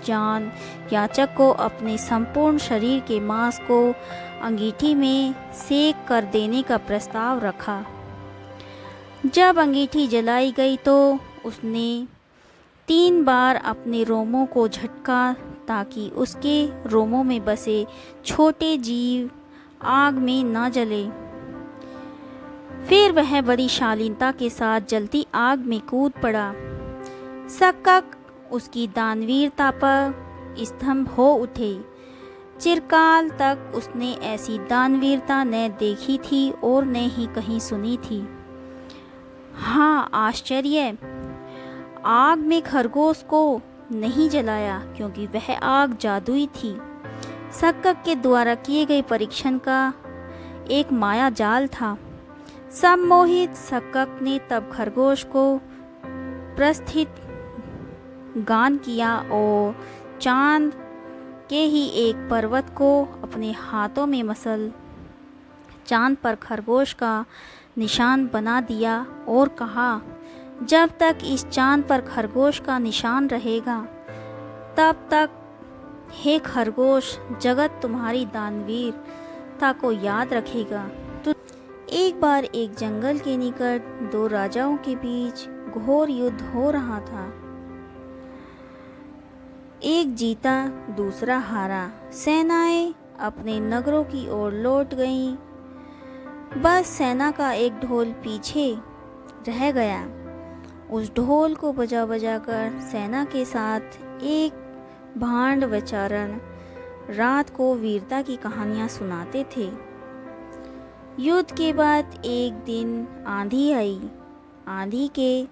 जान याचक को अपने संपूर्ण शरीर के मांस को अंगीठी में सेक कर देने का प्रस्ताव रखा। जब अंगीठी जलाई गई तो उसने 3 बार अपने रोमों को झटका ताकि उसके रोमों में बसे छोटे जीव आग में न जले। फिर वह बड़ी शालीनता के साथ जलती आग में कूद पड़ा। सक्कक उसकी दानवीरता पर स्तंभ हो उठे। चिरकाल तक उसने ऐसी दानवीरता न देखी थी और न ही कहीं सुनी थी। हाँ, आश्चर्य! आग में खरगोश को नहीं जलाया क्योंकि वह आग जादुई थी। सक्कक के द्वारा किए गए परीक्षण का एक माया जाल था। सम्मोहित सक्कक ने तब खरगोश को प्रस्थित गान किया और चांद के ही एक पर्वत को अपने हाथों में मसल चांद पर खरगोश का निशान बना दिया और कहा, जब तक इस चांद पर खरगोश का निशान रहेगा तब तक हे खरगोश, जगत तुम्हारी दानवीरता को याद रखेगा। तो एक बार एक जंगल के निकट 2 राजाओं के बीच घोर युद्ध हो रहा था। एक जीता, दूसरा हारा। सेनाएं अपने नगरों की ओर लौट गईं। बस सेना का एक ढोल पीछे रह गया। उस ढोल को बजा बजा कर सेना के साथ एक भांड विचारण रात को वीरता की कहानियां सुनाते थे। युद्ध के बाद एक दिन आंधी आई। आंधी के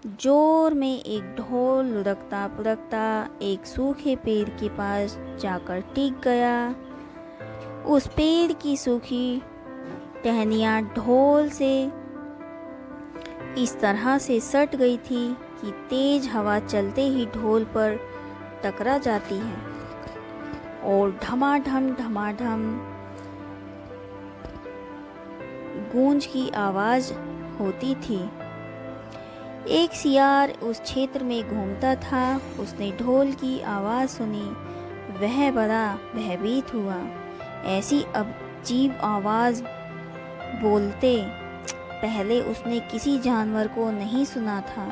जोर में एक ढोल लुढ़कता पुढ़कता एक सूखे पेड़ के पास जाकर टिक गया। उस पेड़ की सूखी टहनियाँ ढोल से इस तरह से सट गई थी कि तेज हवा चलते ही ढोल पर टकरा जाती है और ढमाढम ढमाढम गूंज की आवाज़ होती थी। एक सियार उस क्षेत्र में घूमता था। उसने ढोल की आवाज़ सुनी। वह बड़ा भयभीत हुआ। ऐसी अजीब आवाज़ बोलते पहले उसने किसी जानवर को नहीं सुना था।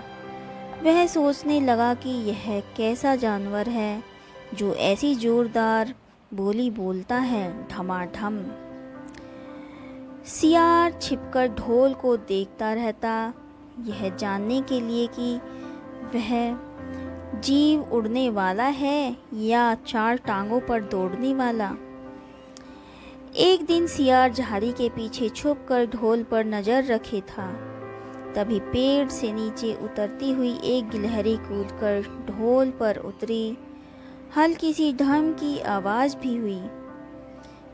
वह सोचने लगा कि यह कैसा जानवर है जो ऐसी जोरदार बोली बोलता है, ढमाढम। सियार छिपकर ढोल को देखता रहता, यह जानने के लिए कि वह जीव उड़ने वाला है या 4 टांगों पर दौड़ने वाला। एक दिन सियार झाड़ी के पीछे छुपकर ढोल पर नज़र रखे था। तभी पेड़ से नीचे उतरती हुई एक गिलहरी कूदकर ढोल पर उतरी। हल्की सी ढम की आवाज़ भी हुई।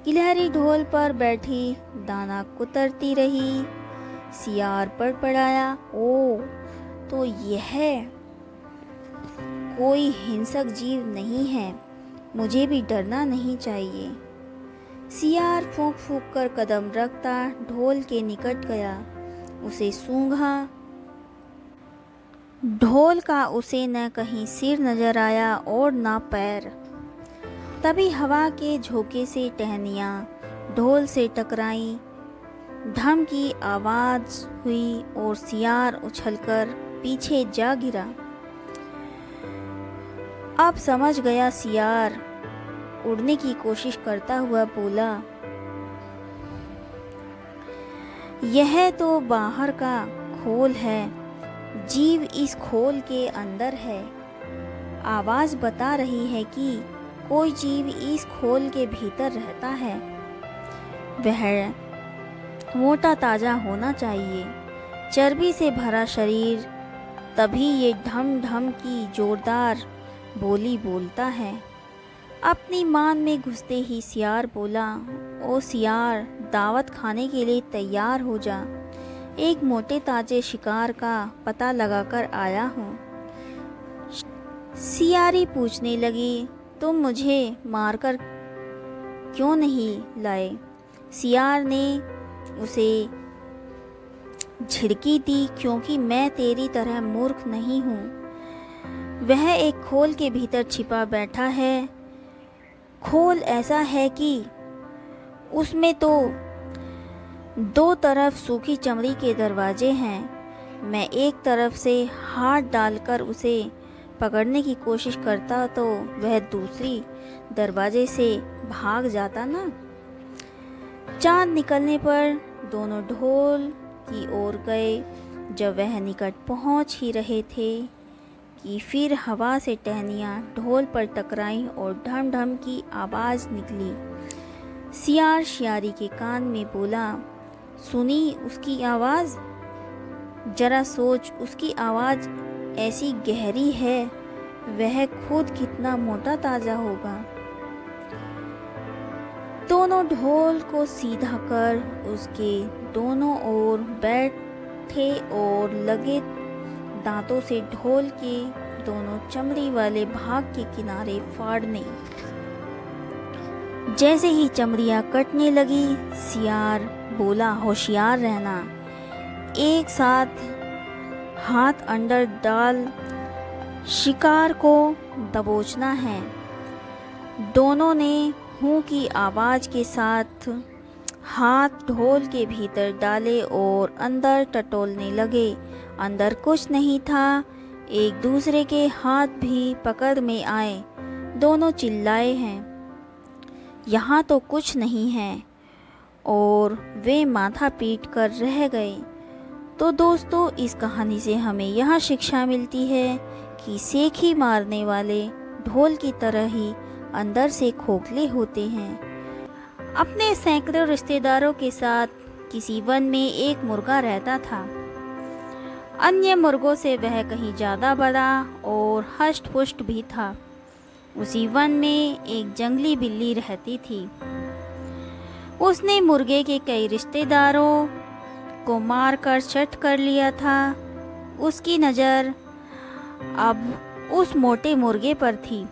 गिलहरी ढोल पर बैठी दाना कुतरती रही। सियार पड़पड़ाया, ओ, तो यह कोई हिंसक जीव नहीं है, मुझे भी डरना नहीं चाहिए। सियार फूंक फूंक कर कदम रखता ढोल के निकट गया। उसे सूंघा। ढोल का उसे न कहीं सिर नजर आया और न पैर। तभी हवा के झोंके से टहनियाँ ढोल से टकराई। धम की आवाज़ हुई और सियार उछलकर पीछे जा गिरा। अब समझ गया सियार। उड़ने की कोशिश करता हुआ बोला, यह तो बाहर का खोल है, जीव इस खोल के अंदर है। आवाज़ बता रही है कि कोई जीव इस खोल के भीतर रहता है। वह मोटा ताजा होना चाहिए, चर्बी से भरा शरीर, तभी ये ढम ढम की जोरदार बोली बोलता है। अपनी मान में घुसते ही सियार बोला, ओ सियार, दावत खाने के लिए तैयार हो जा। एक मोटे ताजे शिकार का पता लगाकर आया हूँ। सियारी पूछने लगी, तुम मुझे मारकर क्यों नहीं लाए? सियार ने उसे झिड़की दी, क्योंकि मैं तेरी तरह मूर्ख नहीं हूँ। वह एक खोल के भीतर छिपा बैठा है। खोल ऐसा है कि उसमें तो 2 तरफ सूखी चमड़ी के दरवाजे हैं। मैं एक तरफ से हाथ डालकर उसे पकड़ने की कोशिश करता तो वह दूसरी दरवाजे से भाग जाता ना। चांद निकलने पर दोनों ढोल की ओर गए। जब वह निकट पहुंच ही रहे थे कि फिर हवा से टहनियाँ ढोल पर टकराईं और ढम ढम की आवाज़ निकली। सियार शियारी के कान में बोला, सुनी उसकी आवाज़? जरा सोच, उसकी आवाज़ ऐसी गहरी है, वह खुद कितना मोटा ताजा होगा। दोनों ढोल को सीधा कर उसके दोनों ओर बैठे और लगे दांतों से ढोल के दोनों चमड़ी वाले भाग के किनारे फाड़ने। जैसे ही चमड़ियाँ कटने लगी, सियार बोला, होशियार रहना, एक साथ हाथ अंदर डाल शिकार को दबोचना है। दोनों ने हूँ की आवाज़ के साथ हाथ ढोल के भीतर डाले और अंदर टटोलने लगे। अंदर कुछ नहीं था। एक दूसरे के हाथ भी पकड़ में आए। दोनों चिल्लाए हैं, यहाँ तो कुछ नहीं है, और वे माथा पीट कर रह गए। तो दोस्तों, इस कहानी से हमें यह शिक्षा मिलती है कि सेखी मारने वाले ढोल की तरह ही अंदर से खोखले होते हैं। अपने सैकड़ों रिश्तेदारों के साथ किसी वन में एक मुर्गा रहता था। अन्य मुर्गों से वह कहीं ज़्यादा बड़ा और हष्ट पुष्ट भी था। उसी वन में एक जंगली बिल्ली रहती थी। उसने मुर्गे के कई रिश्तेदारों को मारकर चट कर लिया था। उसकी नज़र अब उस मोटे मुर्गे पर थी।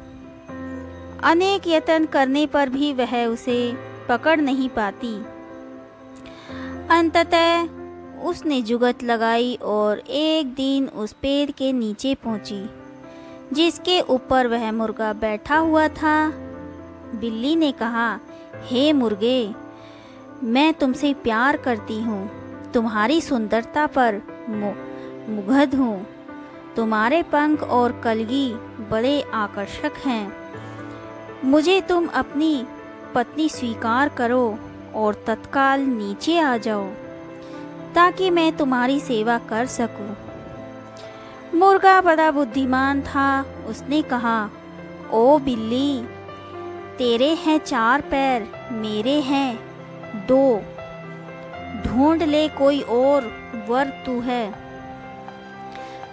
अनेक यत्न करने पर भी वह उसे पकड़ नहीं पाती। अंततः उसने जुगत लगाई और एक दिन उस पेड़ के नीचे पहुंची जिसके ऊपर वह मुर्गा बैठा हुआ था। बिल्ली ने कहा, हे मुर्गे, मैं तुमसे प्यार करती हूँ, तुम्हारी सुंदरता पर मुग्ध हूँ। तुम्हारे पंख और कलगी बड़े आकर्षक हैं। मुझे तुम अपनी पत्नी स्वीकार करो और तत्काल नीचे आ जाओ ताकि मैं तुम्हारी सेवा कर सकूं। मुर्गा बड़ा बुद्धिमान था। उसने कहा, ओ बिल्ली, तेरे हैं 4 पैर, मेरे हैं 2। ढूंढ ले कोई और वर तू है,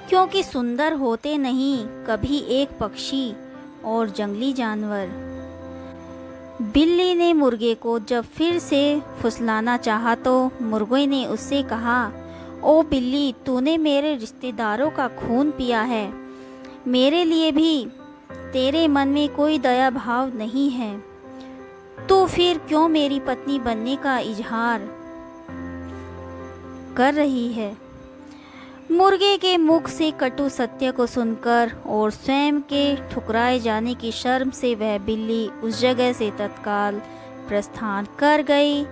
क्योंकि सुंदर होते नहीं कभी एक पक्षी और जंगली जानवर। बिल्ली ने मुर्गे को जब फिर से फुसलाना चाहा तो मुर्गे ने उससे कहा, ओ बिल्ली, तूने मेरे रिश्तेदारों का खून पिया है। मेरे लिए भी तेरे मन में कोई दया भाव नहीं है। तो फिर क्यों मेरी पत्नी बनने का इजहार कर रही है? मुर्गे के मुख से कटु सत्य को सुनकर और स्वयं के ठुकराए जाने की शर्म से वह बिल्ली उस जगह से तत्काल प्रस्थान कर गई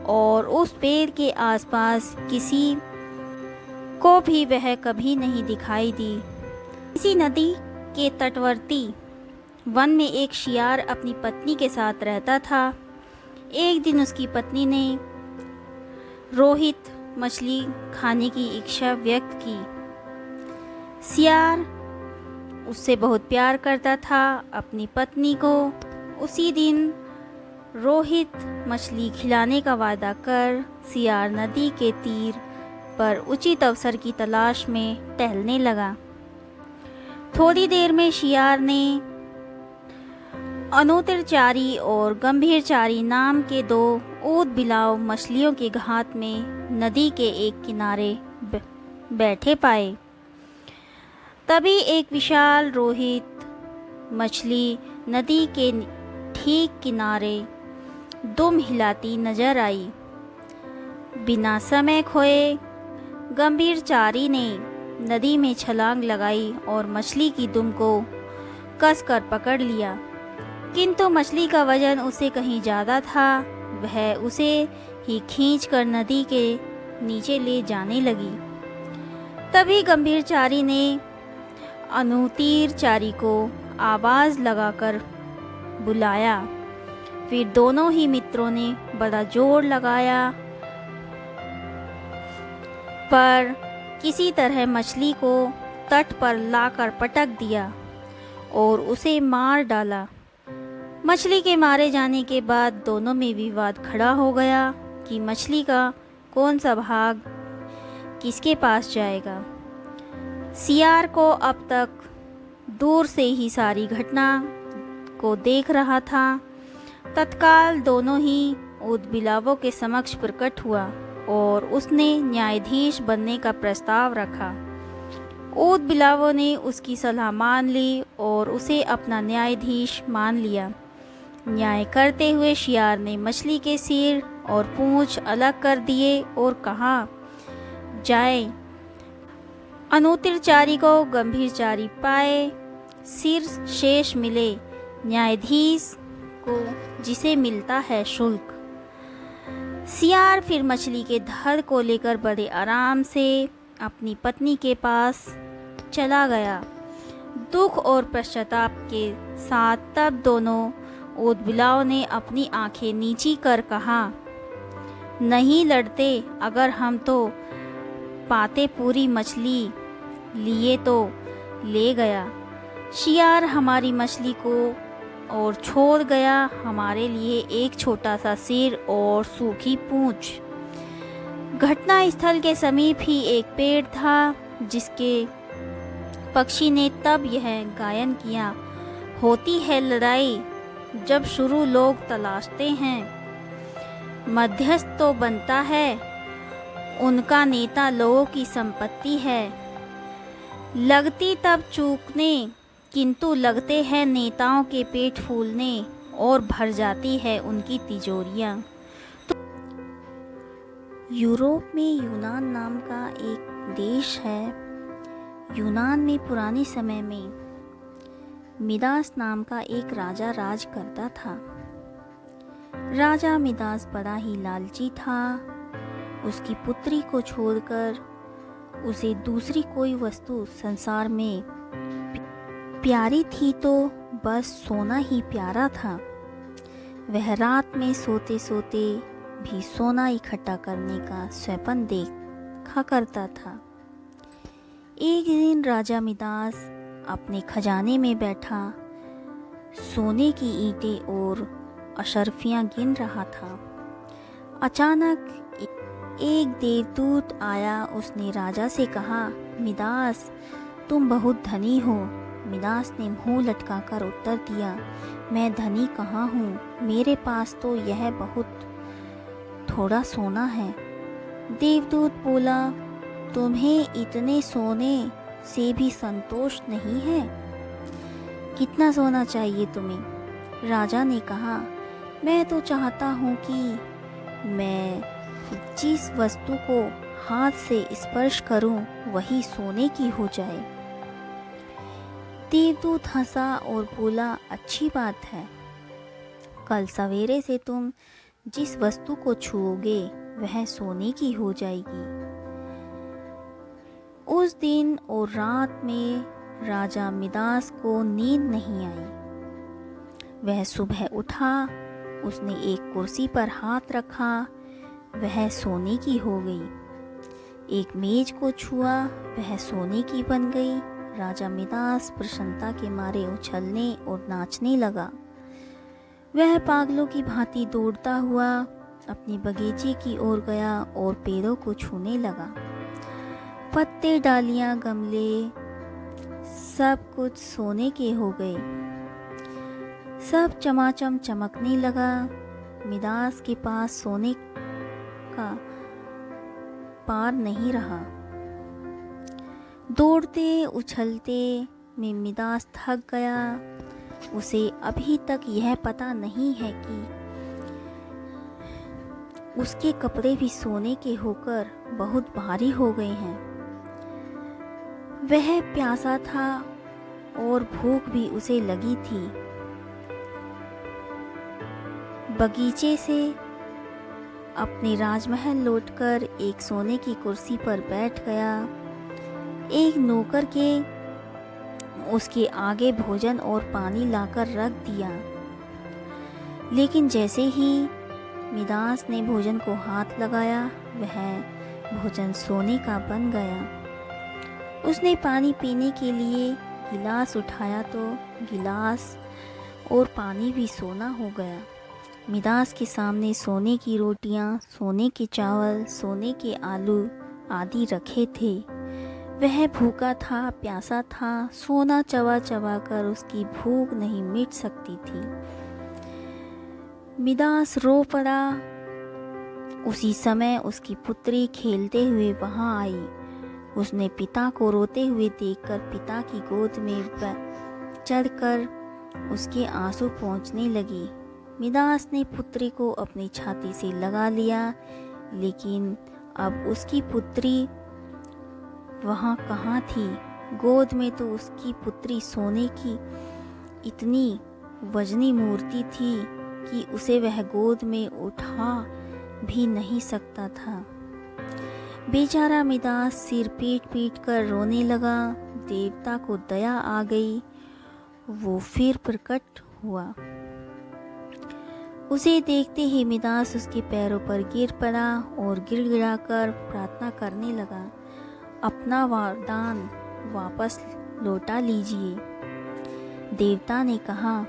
और उस पेड़ के आसपास किसी को भी वह कभी नहीं दिखाई दी। इसी नदी के तटवर्ती वन में एक शियार अपनी पत्नी के साथ रहता था। एक दिन उसकी पत्नी ने रोहित मछली खाने की इच्छा व्यक्त की। सियार उससे बहुत प्यार करता था। अपनी पत्नी को उसी दिन रोहित मछली खिलाने का वादा कर सियार नदी के तीर पर उचित अवसर की तलाश में टहलने लगा। थोड़ी देर में शियार ने अनुतिरचारी और गंभीरचारी नाम के 2 ऊद बिलाव मछलियों के घात में नदी के एक किनारे बैठे पाए। तभी एक विशाल रोहित मछली नदी के ठीक किनारे दुम हिलाती नजर आई। बिना समय खोए गंभीरचारी ने नदी में छलांग लगाई और मछली की दुम को कसकर पकड़ लिया, किंतु मछली का वजन उससे कहीं ज़्यादा था। वह उसे ही खींचकर नदी के नीचे ले जाने लगी। तभी गंभीरचारी ने अनुतीरचारी को आवाज़ लगाकर बुलाया। फिर दोनों ही मित्रों ने बड़ा जोर लगाया, पर किसी तरह मछली को तट पर लाकर पटक दिया और उसे मार डाला। मछली के मारे जाने के बाद दोनों में विवाद खड़ा हो गया कि मछली का कौन सा भाग किसके पास जाएगा। सियार को अब तक दूर से ही सारी घटना को देख रहा था। तत्काल दोनों ही ऊदबिलावों के समक्ष प्रकट हुआ और उसने न्यायाधीश बनने का प्रस्ताव रखा। ऊदबिलावों ने उसकी सलाह मान ली और उसे अपना न्यायाधीश मान लिया। न्याय करते हुए शियार ने मछली के सिर और पूंछ अलग कर दिए और कहा, जाए। अनुतीरचारी को गंभीरचारी पाए, सिर शेष मिले न्यायाधीश को जिसे मिलता है शुल्क। सियार फिर मछली के धड़ को लेकर बड़े आराम से अपनी पत्नी के पास चला गया। दुख और पश्चाताप के साथ तब दोनों ऊदबिलाव ने अपनी आंखें नीची कर कहा, नहीं लड़ते, अगर हम तो पाते पूरी मछली लिए तो ले गया। शियार हमारी मछली को और छोड़ गया, हमारे लिए एक छोटा सा सिर और सूखी पूंछ। घटना स्थल के समीप ही एक पेड़ था जिसके पक्षी ने तब यह गायन किया, होती है लड़ाई जब शुरू लोग तलाशते हैं, मध्यस्थ तो बनता है, उनका नेता लोगों की संपत्ति है। लगती तब चूकने, किंतु लगते हैं नेताओं के पेट फूलने और भर जाती है उनकी तिजोरियां। तो यूरोप में यूनान नाम का एक देश है। यूनान में पुराने समय में मिदास नाम का एक राजा राज करता था। राजा मिदास बड़ा ही लालची था। उसकी पुत्री को छोड़कर उसे दूसरी कोई वस्तु संसार में प्यारी थी तो बस सोना ही प्यारा था। वह रात में सोते सोते भी सोना इकट्ठा करने का स्वप्न देखा करता था। एक दिन राजा मिदास अपने खजाने में बैठा सोने की ईंटें और अशर्फियां गिन रहा था। अचानक एक देवदूत आया। उसने राजा से कहा, मिदास, तुम बहुत धनी हो। मिदास ने मुंह लटकाकर उत्तर दिया, मैं धनी कहाँ हूँ, मेरे पास तो यह बहुत थोड़ा सोना है। देवदूत बोला, तुम्हें इतने सोने से भी संतोष नहीं है? कितना सोना चाहिए तुम्हें? राजा ने कहा, मैं तो चाहता हूँ कि मैं जिस वस्तु को हाथ से स्पर्श करूं वही सोने की हो जाए। देवदूत हंसा और बोला, अच्छी बात है, कल सवेरे से तुम जिस वस्तु को छुओगे वह सोने की हो जाएगी। उस दिन और रात में राजा मिदास को नींद नहीं आई। वह सुबह उठा, उसने एक कुर्सी पर हाथ रखा, वह सोने की हो गई। एक मेज को छुआ, वह सोने की बन गई। राजा मिदास प्रसन्नता के मारे उछलने और नाचने लगा। वह पागलों की भांति दौड़ता हुआ अपने बगीचे की ओर गया और पेड़ों को छूने लगा। पत्ते, डालियां, गमले सब कुछ सोने के हो गए। सब चमाचम चमकने लगा। मिदास के पास सोने का पार नहीं रहा। दौड़ते उछलते में मिदास थक गया। उसे अभी तक यह पता नहीं है कि उसके कपड़े भी सोने के होकर बहुत भारी हो गए हैं। वह प्यासा था और भूख भी उसे लगी थी। बगीचे से अपने राजमहल लौटकर एक सोने की कुर्सी पर बैठ गया। एक नौकर के उसके आगे भोजन और पानी लाकर रख दिया, लेकिन जैसे ही मिदास ने भोजन को हाथ लगाया वह भोजन सोने का बन गया। उसने पानी पीने के लिए गिलास उठाया तो गिलास और पानी भी सोना हो गया। मिदास के सामने सोने की रोटियां, सोने के चावल, सोने के आलू आदि रखे थे। वह भूखा था, प्यासा था, सोना चबा चबा कर उसकी भूख नहीं मिट सकती थी। मिदास रो पड़ा। उसी समय उसकी पुत्री खेलते हुए वहां आई। उसने पिता को रोते हुए देखकर पिता की गोद में चढ़कर उसके आंसू पोंछने लगी। मिदास ने पुत्री को अपनी छाती से लगा लिया, लेकिन अब उसकी पुत्री वहाँ कहाँ थी? गोद में तो उसकी पुत्री सोने की इतनी वजनी मूर्ति थी कि उसे वह गोद में उठा भी नहीं सकता था। बेचारा मिदास सिर पीट पीट कर रोने लगा। देवता को दया आ गई। वो फिर प्रकट हुआ। उसे देखते ही मिदास उसके पैरों पर गिर पड़ा और गिड़गिड़ा कर प्रार्थना करने लगा, अपना वरदान वापस लौटा लीजिए। देवता ने कहा,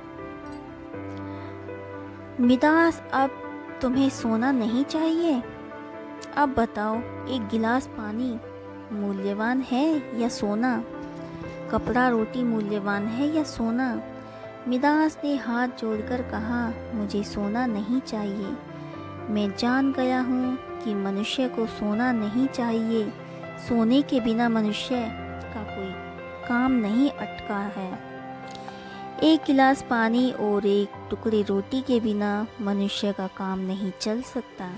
मिदास अब तुम्हें सोना नहीं चाहिए? अब बताओ, एक गिलास पानी मूल्यवान है या सोना? कपड़ा रोटी मूल्यवान है या सोना? मिदास ने हाथ जोड़कर कहा, मुझे सोना नहीं चाहिए। मैं जान गया हूँ कि मनुष्य को सोना नहीं चाहिए। सोने के बिना मनुष्य का कोई काम नहीं अटका है। एक गिलास पानी और एक टुकड़े रोटी के बिना मनुष्य का काम नहीं चल सकता।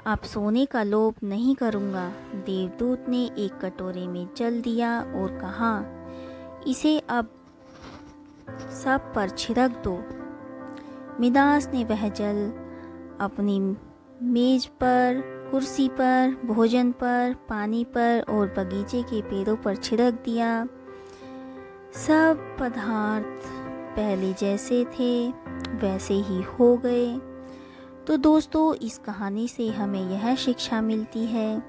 अब सोने का लोभ नहीं करूँगा। देवदूत ने एक कटोरे में जल दिया और कहा, इसे अब सब पर छिड़क दो। मिदास ने वह जल अपनी मेज पर, कुर्सी पर, भोजन पर, पानी पर और बगीचे के पेड़ों पर छिड़क दिया। सब पदार्थ पहले जैसे थे वैसे ही हो गए। तो दोस्तों, इस कहानी से हमें यह शिक्षा मिलती है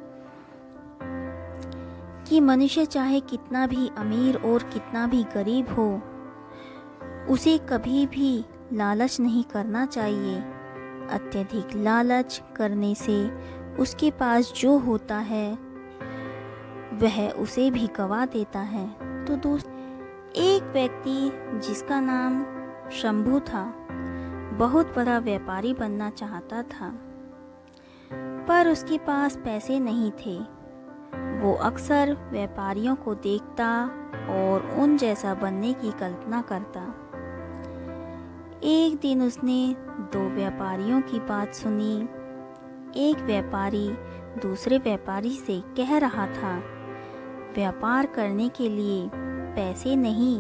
कि मनुष्य चाहे कितना भी अमीर और कितना भी गरीब हो, उसे कभी भी लालच नहीं करना चाहिए। अत्यधिक लालच करने से उसके पास जो होता है वह उसे भी गवा देता है। तो दोस्त, एक व्यक्ति जिसका नाम शंभू था, बहुत बड़ा व्यापारी बनना चाहता था, पर उसके पास पैसे नहीं थे। वो अक्सर व्यापारियों को देखता और उन जैसा बनने की कल्पना करता। एक दिन उसने दो व्यापारियों की बात सुनी। एक व्यापारी दूसरे व्यापारी से कह रहा था, व्यापार करने के लिए पैसे नहीं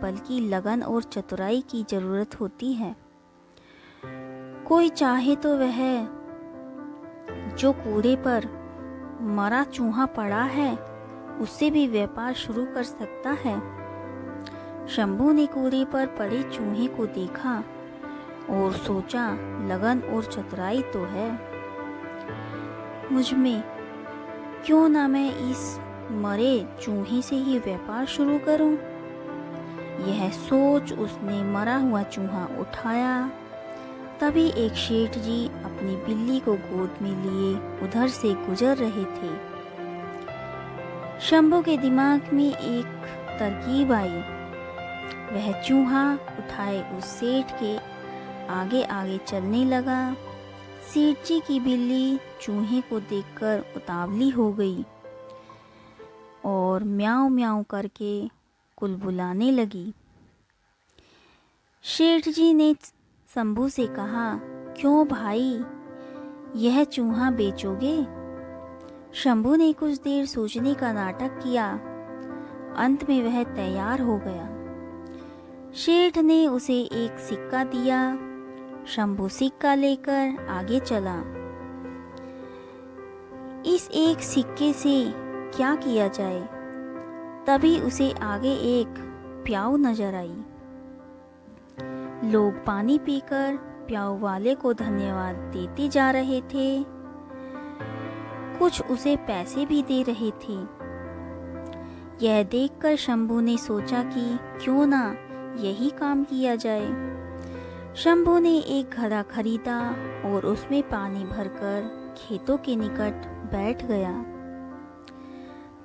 बल्कि लगन और चतुराई की जरूरत होती है। कोई चाहे तो वह जो कूड़े पर मरा चूहा पड़ा है उससे भी व्यापार शुरू कर सकता है। शंभू ने कूड़े पर पड़े चूहे को देखा और सोचा, लगन और चतुराई तो है मुझ में, क्यों ना मैं इस मरे चूहे से ही व्यापार शुरू करूं। यह सोच उसने मरा हुआ चूहा उठाया। तभी एक सेठ जी अपनी बिल्ली को गोद में लिए उधर से गुजर रहे थे। शंभू के दिमाग में एक तरकीब आई। वह चूहा उठाए उस सेठ के आगे आगे चलने लगा। सेठ जी की बिल्ली चूहे को देखकर उतावली हो गई और म्याऊं म्याऊं करके कुलबुलाने लगी। सेठ जी ने शंभू से कहा, क्यों भाई, यह चूहा बेचोगे? शंभू ने कुछ देर सोचने का नाटक किया। अंत में वह तैयार हो गया। सेठ ने उसे एक सिक्का दिया। शंभू सिक्का लेकर आगे चला। इस एक सिक्के से क्या किया जाए। तभी उसे आगे एक प्याऊ नजर आई। लोग पानी पीकर प्याऊ वाले को धन्यवाद देते जा रहे थे, कुछ उसे पैसे भी दे रहे थे। यह देखकर शंभू ने सोचा कि क्यों ना यही काम किया जाए। शंभू ने एक घड़ा खरीदा और उसमें पानी भरकर खेतों के निकट बैठ गया।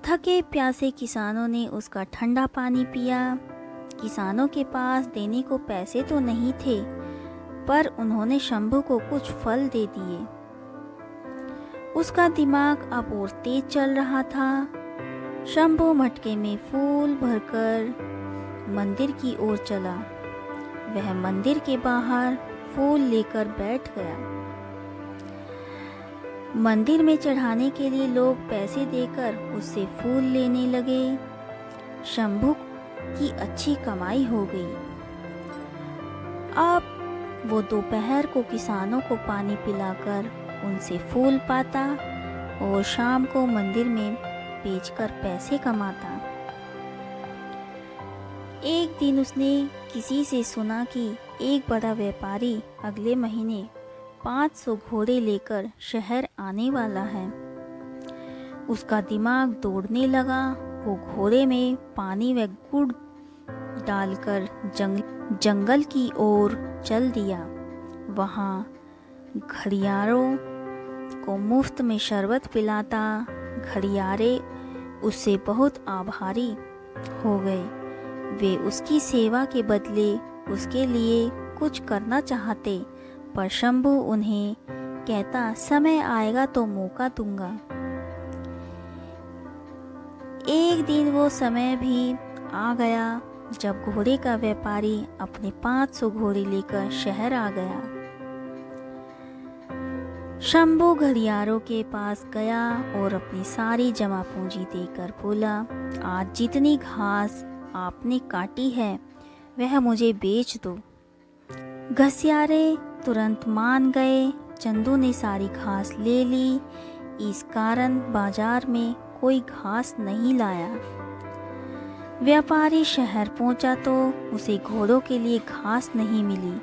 थके प्यासे किसानों ने उसका ठंडा पानी पिया। किसानों के पास देने को पैसे तो नहीं थे, पर उन्होंने शंभू को कुछ फल दे दिए। उसका दिमाग अब और तेज चल रहा था। शंभू मटके में फूल भरकर मंदिर की ओर चला। वह मंदिर के बाहर फूल लेकर बैठ गया। मंदिर में चढ़ाने के लिए लोग पैसे देकर उससे फूल लेने लगे। शंभू की अच्छी कमाई हो गई। अब वो दोपहर को किसानों को पानी पिलाकर उनसे फूल पाता और शाम को मंदिर में बेचकर पैसे कमाता। एक दिन उसने किसी से सुना कि एक बड़ा व्यापारी अगले महीने 500 घोड़े लेकर शहर आने वाला है। उसका दिमाग दौड़ने लगा। वो घोड़े में पानी व गुड़ डालकर जंगल की ओर चल दिया। वहाँ घड़ियारों को मुफ्त में शरबत पिलाता। घड़ियारे उससे बहुत आभारी हो गए। वे उसकी सेवा के बदले उसके लिए कुछ करना चाहते, पर शंभू उन्हें कहता, समय आएगा तो मौका दूंगा। एक दिन वो समय भी आ गया जब घोड़े का व्यापारी अपने 500 घोड़े लेकर शहर आ गया। शंभू घड़ियारों के पास गया और अपनी सारी जमा पूंजी देकर बोला, आज जितनी घास आपने काटी है वह मुझे बेच दो। घसियारे तुरंत मान गए। चंदू ने सारी घास ले ली। इस कारण बाजार में कोई घास नहीं लाया। व्यापारी शहर पहुंचा तो उसे घोड़ों के लिए घास नहीं मिली।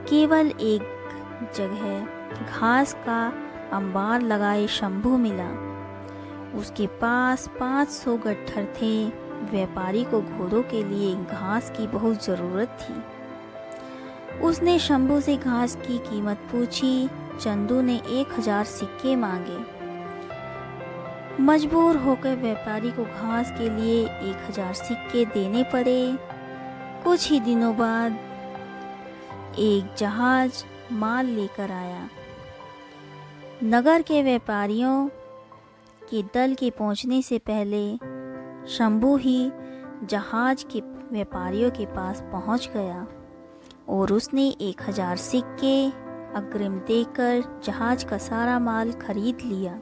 केवल एक जगह घास का अंबार लगाए शंभू मिला। उसके पास 500 गट्ठर थे। व्यापारी को घोड़ों के लिए घास की बहुत ज़रूरत थी। उसने शंभू से घास की कीमत पूछी। चंदू ने 1000 सिक्के मांगे। मजबूर होकर व्यापारी को घास के लिए 1000 सिक्के देने पड़े। कुछ ही दिनों बाद एक जहाज माल लेकर आया। नगर के व्यापारियों के दल के पहुंचने से पहले शंभू ही जहाज के व्यापारियों के पास पहुंच गया और उसने 1000 सिक्के अग्रिम देकर जहाज का सारा माल खरीद लिया।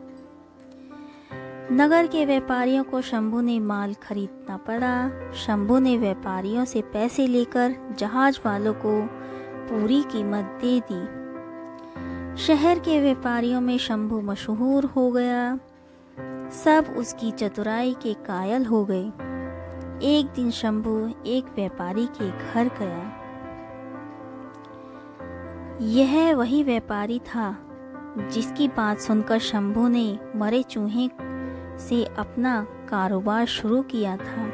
नगर के व्यापारियों को शंभू ने माल खरीदना पड़ा। शंभू ने व्यापारियों से पैसे लेकर जहाज वालों को पूरी कीमत दे दी। शहर के व्यापारियों में शंभू मशहूर हो गया। सब उसकी चतुराई के कायल हो गए। एक दिन शंभू एक व्यापारी के घर गया। यह वही व्यापारी था जिसकी बात सुनकर शंभू ने मरे चूहे से अपना कारोबार शुरू किया था।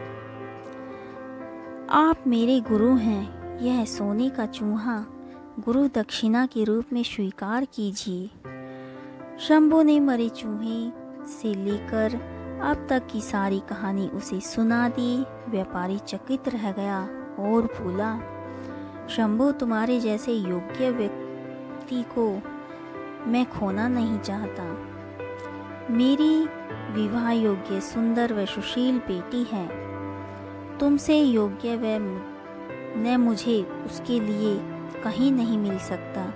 आप मेरे गुरु हैं, यह सोने का चूहा गुरु दक्षिणा के रूप में स्वीकार कीजिए। शंभू ने मरे चूहे से लेकर अब तक की सारी कहानी उसे सुना दी। व्यापारी चकित रह गया और बोला, शंभू, तुम्हारे जैसे योग्य व्यक्ति को मैं खोना नहीं चाहता। मेरी विवाह योग्य सुंदर व सुशील बेटी है। तुमसे योग्य व न मुझे उसके लिए कहीं नहीं मिल सकता।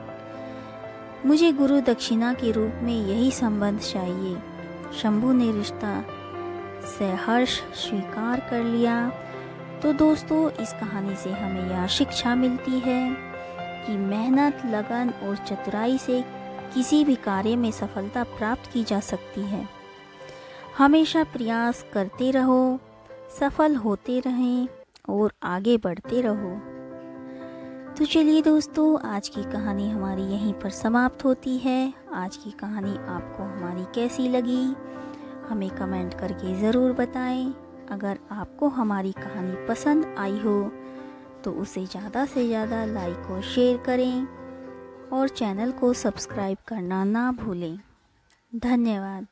मुझे गुरु दक्षिणा के रूप में यही संबंध चाहिए। शंभू ने रिश्ता सहर्ष स्वीकार कर लिया। तो दोस्तों, इस कहानी से हमें यह शिक्षा मिलती है कि मेहनत, लगन और चतुराई से किसी भी कार्य में सफलता प्राप्त की जा सकती है। हमेशा प्रयास करते रहो, सफल होते रहें और आगे बढ़ते रहो। तो चलिए दोस्तों, आज की कहानी हमारी यहीं पर समाप्त होती है। आज की कहानी आपको हमारी कैसी लगी हमें कमेंट करके ज़रूर बताएं। अगर आपको हमारी कहानी पसंद आई हो तो उसे ज़्यादा से ज़्यादा लाइक और शेयर करें और चैनल को सब्सक्राइब करना ना भूलें। धन्यवाद।